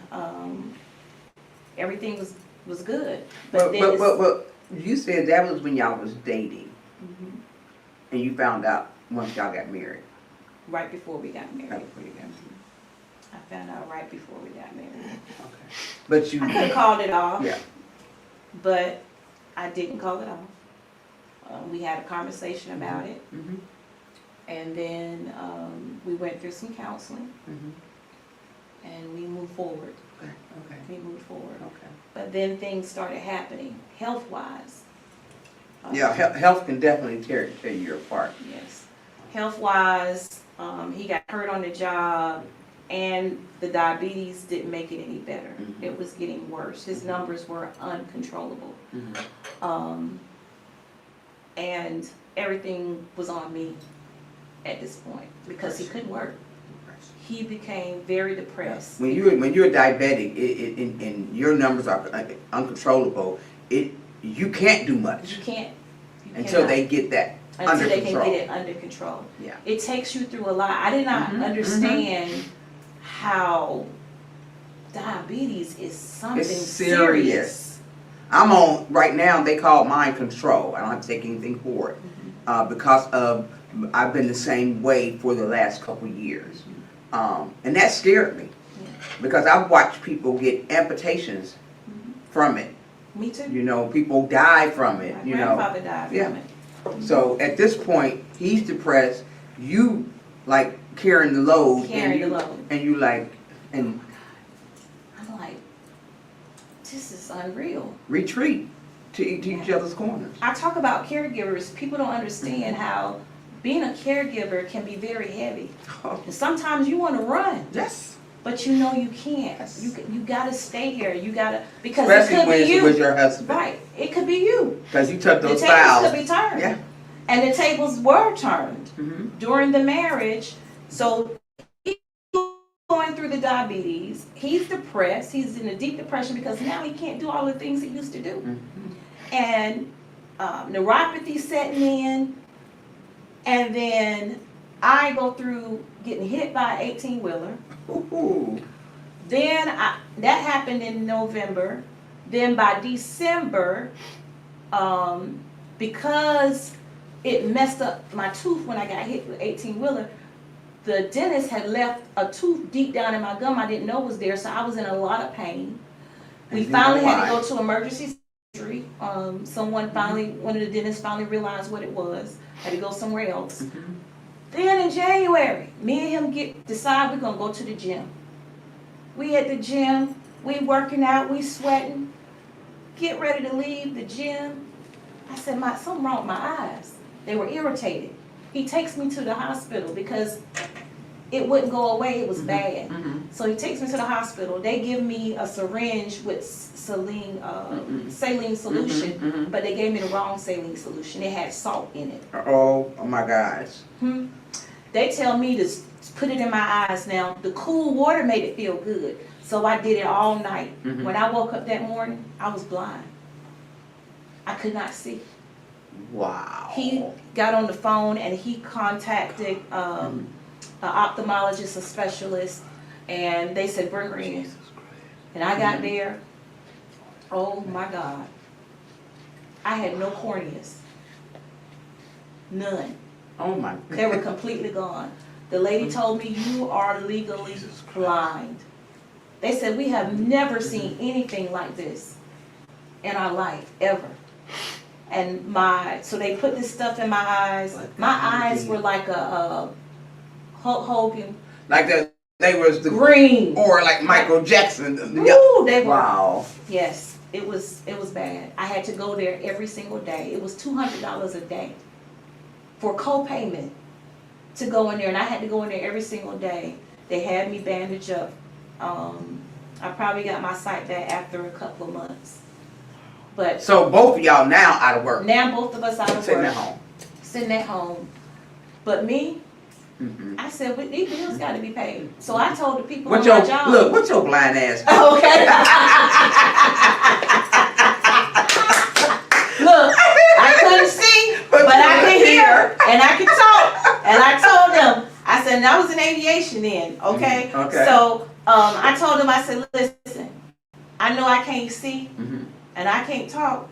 everything was good. But then it's- But you said that was when y'all was dating, Mhm. and you found out once y'all got married. right before we got Right married. before you got married. I found out right before we got married. Okay. But you. I could have called it off, Yeah. but I didn't call it off. We had a conversation about it, Mhm. and then we went through some counseling, Mhm. and we moved forward. Okay. Okay. We moved forward. Okay. But then things started happening, health-wise. Yeah, health can definitely tear you apart. Yes. Health-wise, he got hurt on the job, and the diabetes didn't make it any better. Mhm. It was getting worse. His numbers were uncontrollable. Mhm. And everything was on me at this point because he couldn't work. He became very depressed. When you're diabetic, and your numbers are uncontrollable, you can't do much You can't. You until cannot. they get that under Until they control. can get it under control. Yeah. It takes you through a lot. I did not Mhm, understand how diabetes is something It's serious. serious. I'm on right now. They call mine control. I don't have to take anything for it because of I've been the same way for the last couple years, and that scared me because I've watched people get amputations from it. Me too. You know, people die from it. My You know, grandfather died Yeah. from it. so at this point he's depressed. You like carrying the load, Carrying and the you, load. and you like and I'm like, this is unreal. retreat to each other's corners. I talk about caregivers. People don't understand how being a caregiver can be very heavy. And sometimes you want to run, Yes. but you know you can't. Yes. You gotta stay here. You gotta, because Especially it could when be it's you. with your husband. Right. It could be you. Because you took The those tables vows. could be turned. Yeah. And the tables were turned Mm-hmm. during the marriage. So he's going through the diabetes. He's depressed. He's in a deep depression because now he can't do all the things he used to do. Mm-hmm. And neuropathy setting in. And then I go through getting hit by an 18-wheeler. Ooh. Then that happened in November. Then by December, because it messed up my tooth when I got hit with 18-wheeler, the dentist had left a tooth deep down in my gum I didn't know was there, so I was in a lot of pain. We And you finally know had to why. go to emergency surgery. One of the dentists finally realized what it was. Had to go somewhere else. Mm-hmm. Then in January, me and him decide we're gonna go to the gym. We at the gym, we working out, we sweating, get ready to leave the gym. I said, something wrong with my eyes. They were irritated. He takes me to the hospital because it wouldn't go away, it was bad. Mm-hmm. So he takes me to the hospital. They give me a syringe with saline solution, Mm-hmm. but they gave me the wrong saline solution. It had salt in it. Oh my gosh. They tell me to put it in my eyes now. The cool water made it feel good. So I did it all night. Mhm. When I woke up that morning, I was blind. I could not see. Wow. He got on the phone and he contacted an ophthalmologist, a specialist, and they said, bring her in. And I got there. Oh my God. I had no corneas. None. Oh my. They were completely gone. The lady told me, you are legally blind. They said, we have never seen anything like this in our life, ever. And so they put this stuff in my eyes. My eyes were like a Hulk Hogan. Like they was the Green. or like Michael Jackson. Ooh, they were. Wow. Yes, it was bad. I had to go there every single day. It was $200 a day for co-payment to go in there, and I had to go in there every single day. They had me bandage up. I probably got my sight back after a couple of months. But So both of y'all now out of work. now both of us out of Sitting work, at home. sitting at home. But me, Mm-hmm. I said, well, these bills got to be paid. So I told the people What's on your my job. look? What's your blind ass? Okay. Look, I couldn't see, but I could hear and I could talk. And I told them, I said, and I was in aviation then, okay? Okay. So I told them, I said, listen, I know I can't see Mm-hmm. and I can't talk,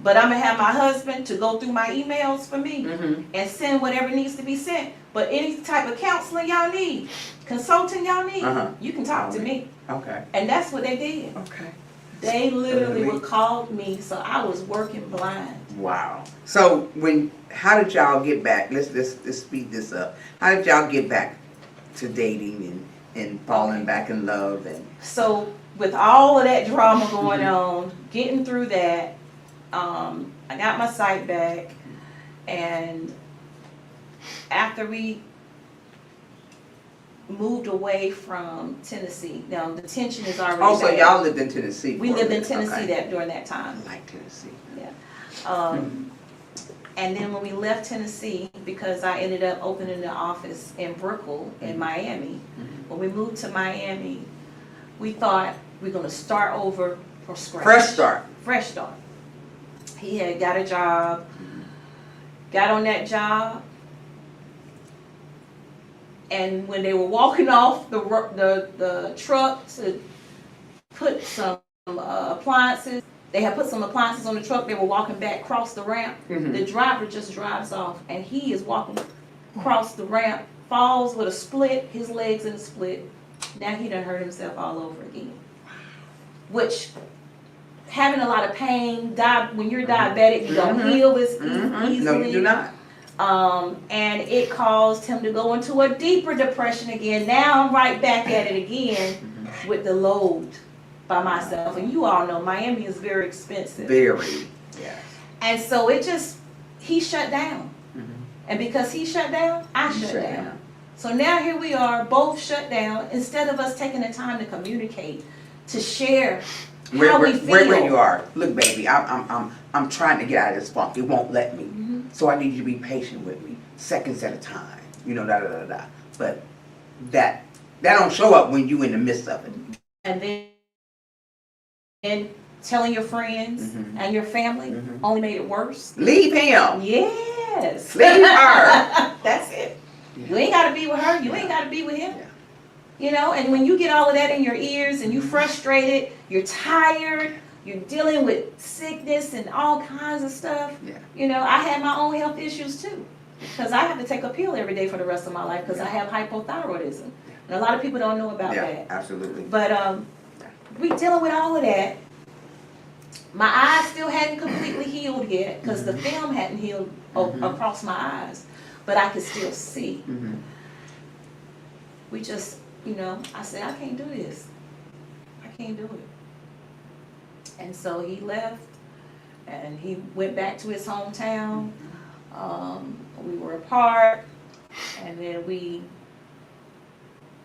but I'm gonna have my husband to go through my emails for me Mm-hmm. and send whatever needs to be sent. But any type of counseling y'all need, consulting y'all need, you can talk to me. Okay. And that's what they did. Okay. They literally would call me, so I was working blind. Wow. So how did y'all get back? Let's speed this up. How did y'all get back to dating and falling back in love and? So with all of that drama going on, getting through that, I got my sight back, and after we moved away from Tennessee, now the tension is already Also, bad. y'all lived in Tennessee. We for a lived in minute. Tennessee Okay. during that time. I like Tennessee. Yeah. And then when we left Tennessee, because I ended up opening the office in Brickell in Miami, when we moved to Miami, we thought we're going to start over from scratch. Fresh start. Fresh start. He had got a job, got on that job, and when they were walking off the truck to put some appliances, they had put some appliances on the truck, they were walking back across the ramp. The driver just drives off, and he is walking across the ramp, falls with a split, his legs in a split. Now he done hurt himself all over again. Which, having a lot of pain, when you're diabetic, you don't heal as easily. No, you do not. And it caused him to go into a deeper depression again. Now I'm right back at it again with the load by myself. And you all know Miami is very expensive. Very. Yes. And so he shut down. And because he shut down, I shut down. So now here we are, both shut down, instead of us taking the time to communicate, to share how we feel. Where you are. Look, baby, I'm trying to get out of this funk. It won't let me. So I need you to be patient with me. Seconds at a time. You know, da da da da. But that don't show up when you in the midst of it. And then telling your friends and your family only made it worse. Leave him. Yes. Leave her. That's it. You ain't got to be with her. You ain't got to be with him. Yeah. You know, and when you get all of that in your ears and you frustrated, you're tired, you're dealing with sickness and all kinds of stuff. Yeah. You know, I had my own health issues too. Because I have to take a pill every day for the rest of my life because I have hypothyroidism. And a lot of people don't know about that. Yeah, absolutely. But we dealing with all of that. My eyes still hadn't completely healed yet because the film hadn't healed across my eyes. But I could still see. We just, you know, I said, I can't do this. I can't do it. And so he left and he went back to his hometown. We were apart and then we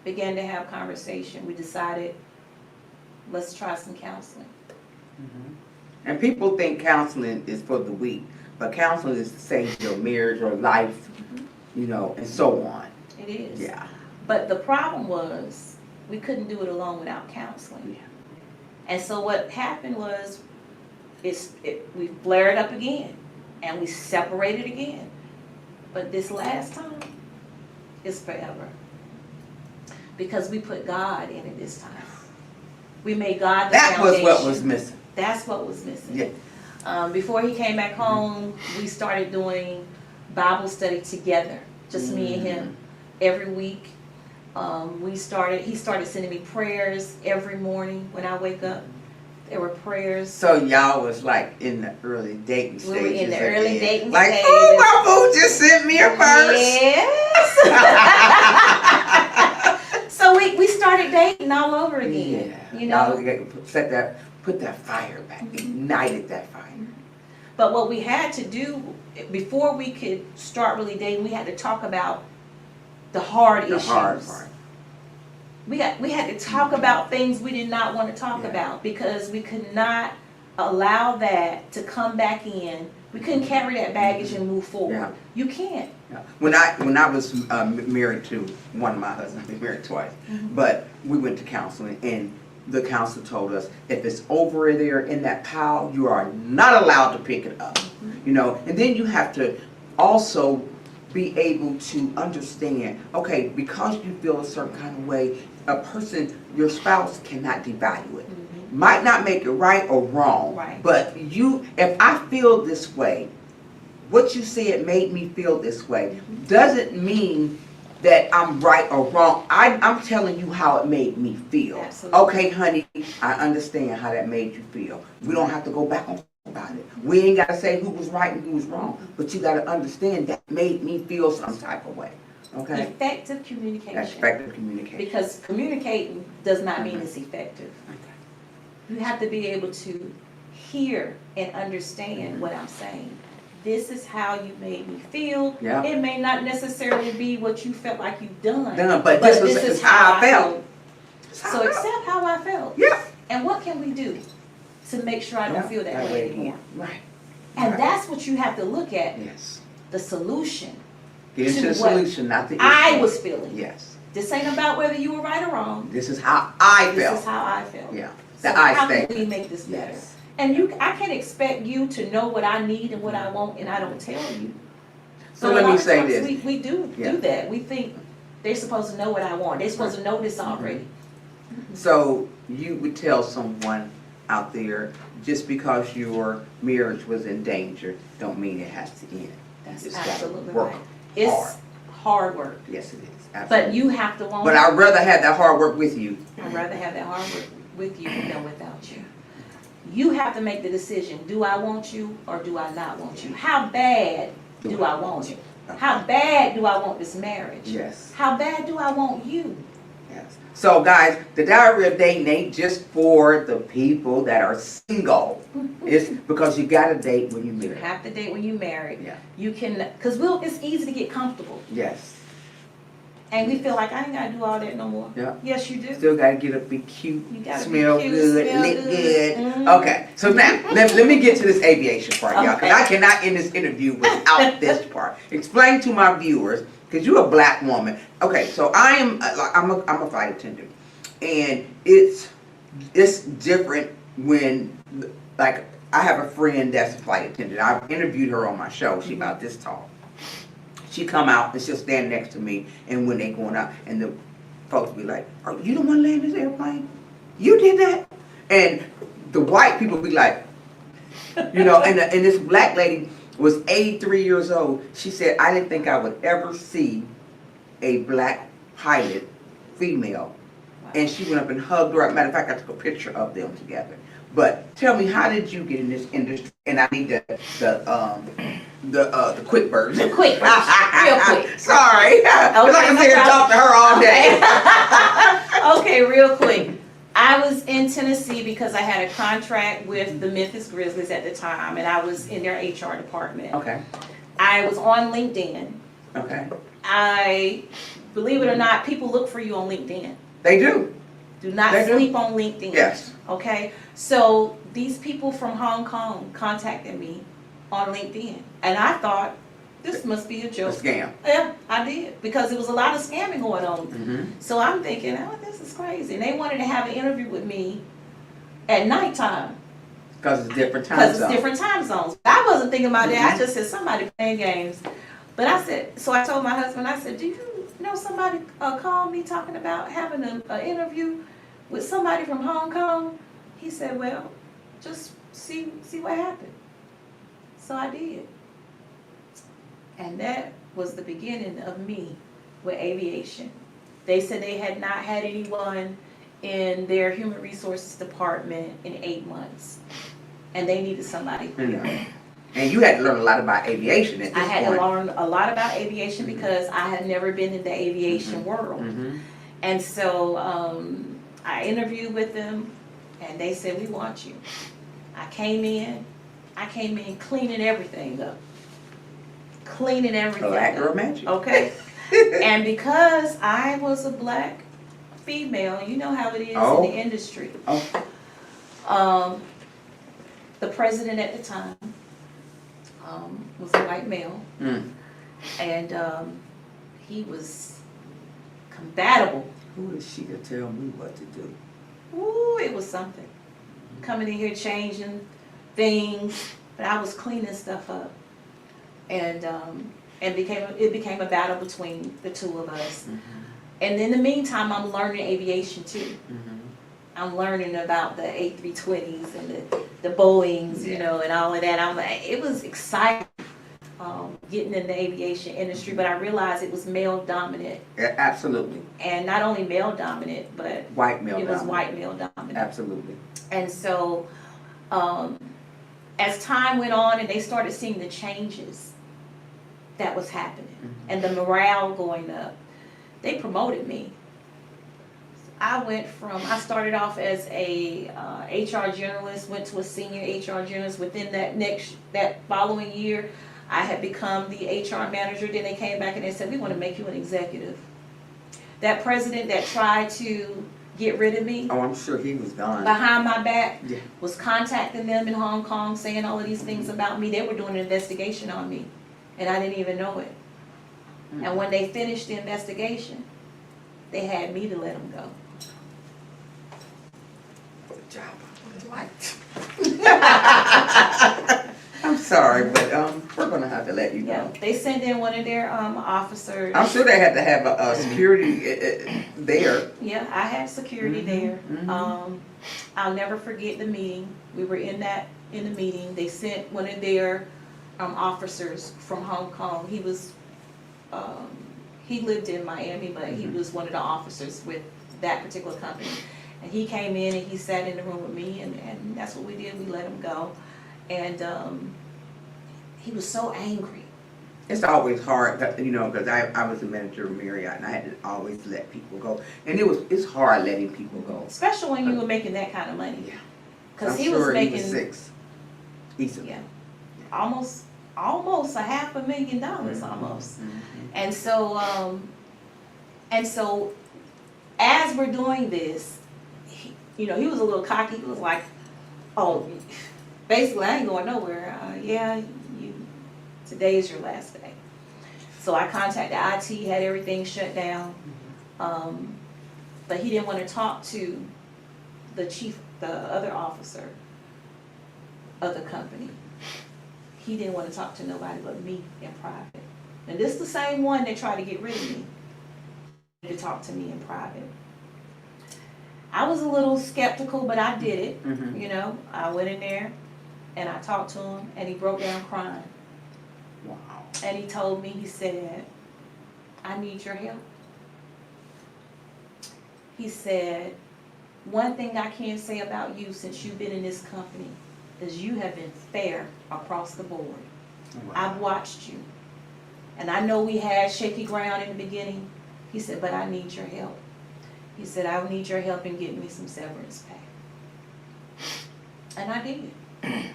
began to have conversation. We decided, let's try some counseling. And people think counseling is for the weak, but counseling is to save your marriage or life, you know, and so on. It is. Yeah. But the problem was we couldn't do it alone without counseling. Yeah. And so what happened was we flared up again and we separated again. But this last time is forever. Because we put God in it this time. We made God the foundation. That was what was missing. That's what was missing. Yeah. Before he came back home, we started doing Bible study together, just me and him, every week. He started sending me prayers every morning when I wake up. There were prayers. So y'all was like in the early dating stages. We were in the early dating like, stages. oh, my boo just sent me a verse. Yes. So we started dating all over again. Yeah. You know. Y'all put that fire back, ignited that fire. But what we had to do before we could start really dating, we had to talk about the hard issues. The hard part. We had to talk about things we did not want to talk about because we could not allow that to come back in. We couldn't carry that baggage and move forward. Yeah. You can't. Yeah. When I was married to one of my husbands, I've been married twice, but we went to counseling and the counselor told us if it's over there in that pile, you are not allowed to pick it up. You know, and then you have to also be able to understand, okay, because you feel a certain kind of way, a person, your spouse cannot devalue it. Might not make it right or wrong, but if I feel this way, what you said made me feel this way, doesn't mean that I'm right or wrong. I'm telling you how it made me feel. Absolutely. Okay, honey, I understand how that made you feel. We don't have to go back on about it. We ain't got to say who was right and who was wrong, but you got to understand that made me feel some type of way. Okay? Effective communication. That's effective communication. Because communicating does not mean it's effective. Okay. You have to be able to hear and understand what I'm saying. This is how you made me feel. Yeah. It may not necessarily be what you felt like you've done. But this is how I felt. So accept how I felt. Yeah. And what can we do to make sure I don't feel that way anymore? Right. And that's what you have to look at. Yes. The solution. Get into the solution, not the issue. I was feeling. Yes. This ain't about whether you were right or wrong. This is how I felt. This is how I felt. Yeah. So how can we make this better? Yes. And I can't expect you to know what I need and what I want, and I don't tell you. So let me say this. We do that. We think they're supposed to know what I want. They're supposed to know this already. So you would tell someone out there, just because your marriage was in danger, don't mean it has to end. That's It's absolutely work right. It's hard work. Yes, it is. Absolutely. But you have to want But it. I'd rather have that hard work with you. I'd rather have that hard work with you than without you. You have to make the decision. Do I want you or do I not want you? How bad do I want you? How bad do I want this marriage? Yes. How bad do I want you? Yes. So guys, the Diary of Dating ain't just for the people that are single. It's because you gotta date when you You marry. have to date when you married. Yeah. You can, because it's easy to get comfortable. Yes. And we feel like I ain't got to do all that no more. Yeah. Yes, you do. Still gotta get up, be cute, You gotta smell be cute, good, smell look good. good. Mhm. Okay. So now let me get to this aviation part, y'all, because I Okay. cannot end this interview without this part. Explain to my viewers, because you're a black woman. Okay. So I'm a flight attendant, and it's different when, like, I have a friend that's a flight attendant. I've interviewed her on my show. She about this tall. She come out and she'll stand next to me, and when they going out, and the folks be like, "Oh, you the one land this airplane? You did that?" And the white people be like, you know, and this black lady was 83 years old. She said, "I didn't think I would ever see a black pilot, female." And she went up and hugged her. Matter of fact, I took a picture of them together. But tell me, how did you get in this industry? And I need the quick version. The quick version. Real quick. Sorry, because I can sit here and talk to her all day. Okay, real quick. I was in Tennessee because I had a contract with the Memphis Grizzlies at the time, and I was in their HR department. Okay. I was on LinkedIn. Okay. Believe it or not, people look for you on LinkedIn. They do. Do not They do. sleep on LinkedIn. Yes. Okay? So these people from Hong Kong contacted me on LinkedIn. And I thought, this must be a A joke. scam. Yeah, I did. Because there was a lot of scamming going on. Mm-hmm. So I'm thinking, oh, this is crazy. And they wanted to have an interview with me at nighttime. Because it's different time Because it's zones. different time zones. I wasn't thinking about that. I just said, somebody playing games. But I said, so I told my husband, I said, do you know somebody called me talking about having an interview with somebody from Hong Kong? He said, well, just see what happened. So I did. And that was the beginning of me with aviation. They said they had not had anyone in their human resources department in 8 months. And they needed somebody. And you had to learn a lot about aviation at this I had point. to learn a lot about aviation because I had never been in the aviation world. Mm-hmm. And so I interviewed with them, and they said, we want you. I came in cleaning everything up. Cleaning everything Black up. girl magic. Okay. And because I was a black female, you know how it is in the industry. Oh. The president at the time was a white male. Mm. And he was compatible. Who is she to tell me what to do? Ooh, it was something. Coming in here changing things, but I was cleaning stuff up. And it became a battle between the two of us. Mm-hmm. And in the meantime, I'm learning aviation too. Mm-hmm. I'm learning about the A320s and the Boeings, you know, and all of that. I'm like, it was exciting getting in the aviation industry, but I realized it was male dominant. Yeah, absolutely. And not only male dominant, but White male it was dominant. white male dominant. Absolutely. And so as time went on and they started seeing the changes that was happening and the morale going up, they promoted me. I started off as a HR generalist, went to a senior HR generalist. Within that following year, I had become the HR manager. Then they came back and they said, we want to make you an executive. That president that tried to get rid of me, Oh, I'm sure he was gone. behind my back, Yeah. was contacting them in Hong Kong, saying all of these things about me. They were doing an investigation on me, and I didn't even know it. And when they finished the investigation, they had me to let them go. Good job. I'm sorry, but we're gonna have to let you Yeah, go. they sent in one of their officers. I'm sure they had to have a security there. Yeah, I had security there. mhm. I'll never forget the meeting. We were in the meeting. They sent one of their officers from Hong Kong. He was he lived in Miami, but he was one of the officers with that particular company. And he came in and he sat in the room with me, and that's what we did. We let him go. And he was so angry. It's always hard, because I was a manager of Marriott, and I had to always let people go. And it's hard letting people go. Especially when you were making that kind of money. Yeah. Because I'm he was sure making, he was 6. Easily. yeah, almost $500,000 almost. And so as we're doing this, he was a little cocky. He was like, oh, basically I ain't going nowhere. Today is your last day. So I contacted IT, had everything shut down. But he didn't want to talk to the other officer of the company. He didn't want to talk to nobody but me in private. And this is the same one that tried to get rid of me, to talk to me in private. I was a little skeptical, but I did it. I went in there and I talked to him, and he broke down crying. Wow. And he told me, he said, I need your help. He said, one thing I can say about you since you've been in this company is you have been fair across the board. Wow. I've watched you. And I know we had shaky ground in the beginning. He said, but I need your help. He said, I need your help in getting me some severance pay. And I did. I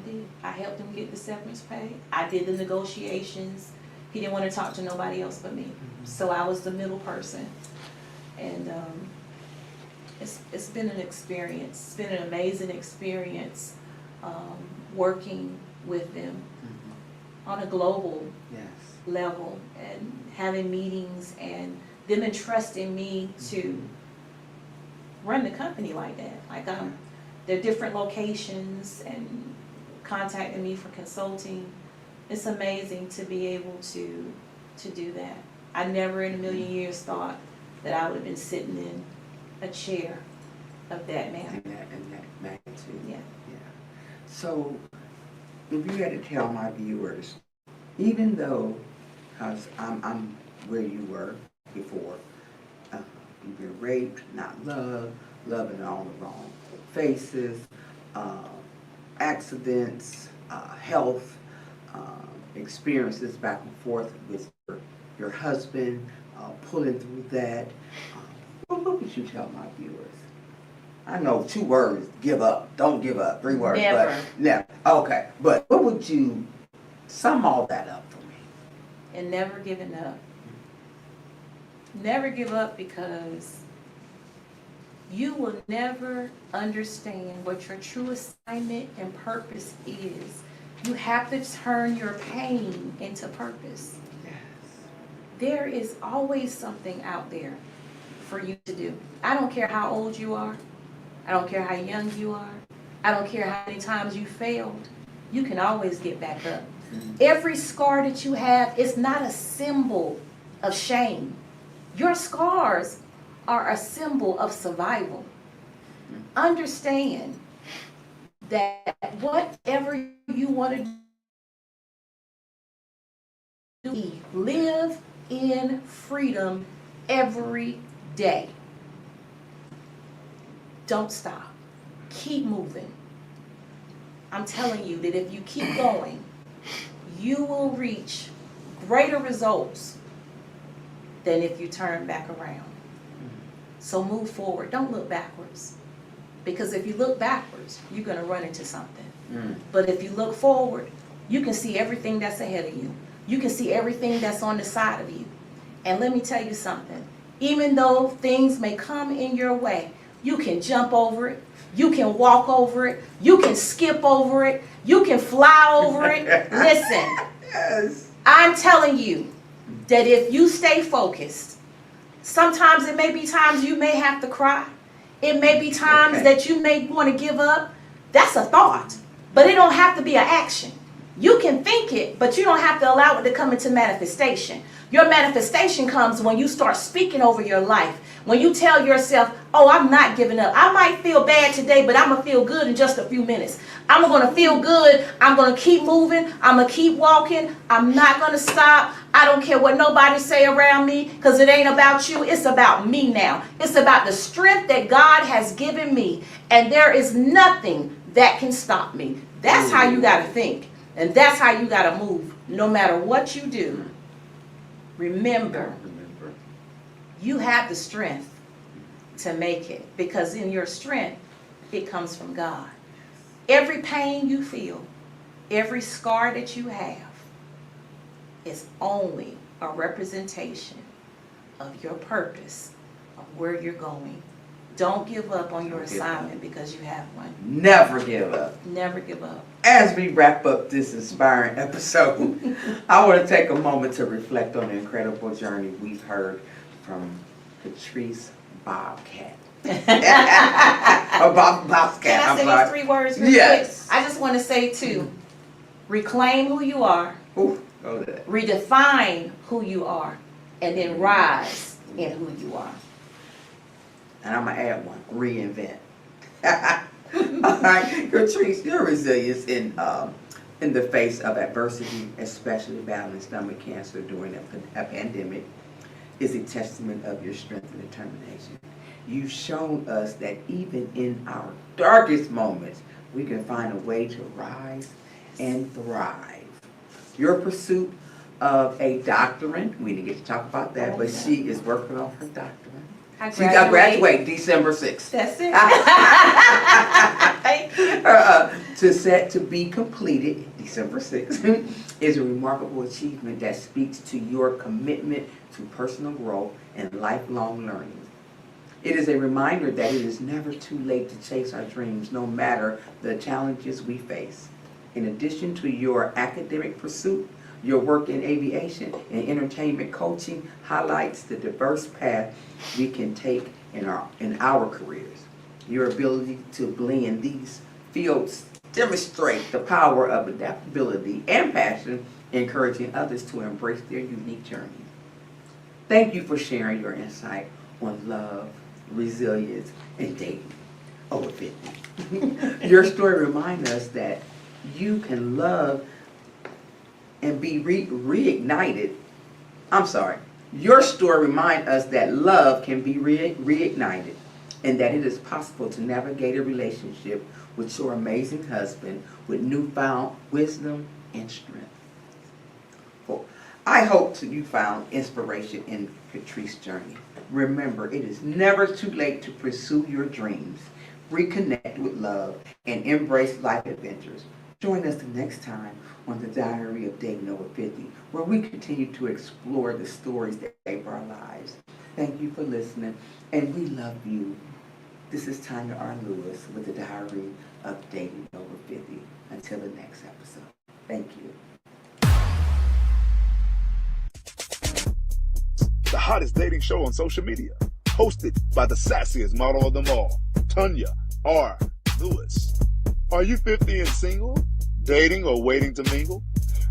did. I helped him get the severance pay. I did the negotiations. He didn't want to talk to nobody else but me. So I was the middle person. And it's been an experience. It's been an amazing experience working with them on a global level and having meetings and them entrusting me to run the company like that. Like they're different locations and contacting me for consulting. It's amazing to be able to do that. I never in a million years thought that I would have been sitting in a chair of that man. In that magnitude. Yeah. So, if you had to tell my viewers, even though, because I'm where you were before, you've been raped, not loved, loving all the wrong faces, accidents, health, experiences back and forth with your husband, pulling through that. What would you tell my viewers? I know 2 words, give up, don't give up, 3 words. Never. But never. Okay, but what would you sum all that up for me? And never giving up. Never give up, because you will never understand what your true assignment and purpose is. You have to turn your pain into purpose. Yes. There is always something out there for you to do. I don't care how old you are. I don't care how young you are. I don't care how many times you failed. You can always get back up. Every scar that you have is not a symbol of shame. Your scars are a symbol of survival. Understand that whatever you want to do, live in freedom every day. Don't stop. Keep moving. I'm telling you that if you keep going, you will reach greater results than if you turn back around. So move forward. Don't look backwards. Because if you look backwards, you're going to run into something. But if you look forward, you can see everything that's ahead of you. You can see everything that's on the side of you. And let me tell you something. Even though things may come in your way, you can jump over it. You can walk over it. You can skip over it. You can fly over it. Listen, Yes. I'm telling you that if you stay focused, sometimes it may be times you may have to cry. It may be times that you may want to give up. That's a thought, but it don't have to be an action. You can think it, but you don't have to allow it to come into manifestation. Your manifestation comes when you start speaking over your life. When you tell yourself, oh, I'm not giving up. I might feel bad today, but I'm going to feel good in just a few minutes. I'm going to feel good. I'm going to keep moving. I'm going to keep walking. I'm not going to stop. I don't care what nobody say around me, because it ain't about you. It's about me now. It's about the strength that God has given me. And there is nothing that can stop me. That's how you got to think. And that's how you got to move. no matter what you do, remember, you have the strength to make it, because in your strength, it comes from God. Every pain you feel, every scar that you have is only a representation of your purpose, of where you're going. Don't give up on your assignment because you have one. Never give up. Never give up. As we wrap up this inspiring episode, I want to take a moment to reflect on the incredible journey we've heard from Patrice Bobcat. Bobcat. Can I say these 3 words real Yes. quick? I just want to say 2. Reclaim who you are. Ooh, go there. Redefine who you are. And then rise in who you are. And I'm going to add one. Reinvent. All right. Patrice, your resilience in the face of adversity, especially battling stomach cancer during a pandemic, is a testament of your strength and determination. You've shown us that even in our darkest moments, we can find a way to rise and thrive. Your pursuit of a doctorate, we didn't get to talk about that, but she is working on her doctorate. She got graduate December 6th. That's it. Thank you. To be completed December 6th is a remarkable achievement that speaks to your commitment to personal growth and lifelong learning. It is a reminder that it is never too late to chase our dreams, no matter the challenges we face. In addition to your academic pursuit, your work in aviation and entertainment coaching highlights the diverse path we can take in our careers. Your ability to blend these fields demonstrate the power of adaptability and passion, encouraging others to embrace their unique journeys. Thank you for sharing your insight on love, resilience, and dating over 50. Your story reminds us that you can love and be reignited. I'm sorry. Your story reminds us that love can be reignited and that it is possible to navigate a relationship with your amazing husband with newfound wisdom and strength. Well, I hope you found inspiration in Patrice's journey. Remember, it is never too late to pursue your dreams, reconnect with love, and embrace life adventures. Join us the next time on the Diary of Dating Over 50, where we continue to explore the stories that shape our lives. Thank you for listening, and we love you. This is Tanya R. Lewis with the Diary of Dating Over 50. Until the next episode. Thank you. The hottest dating show on social media, hosted by the sassiest model of them all, Tanya R. Lewis. Are you 50 and single, dating, or waiting to mingle?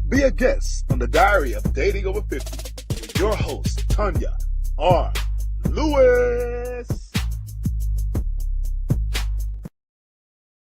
Be a guest on the Diary of Dating Over 50 with your host, Tanya R. Lewis.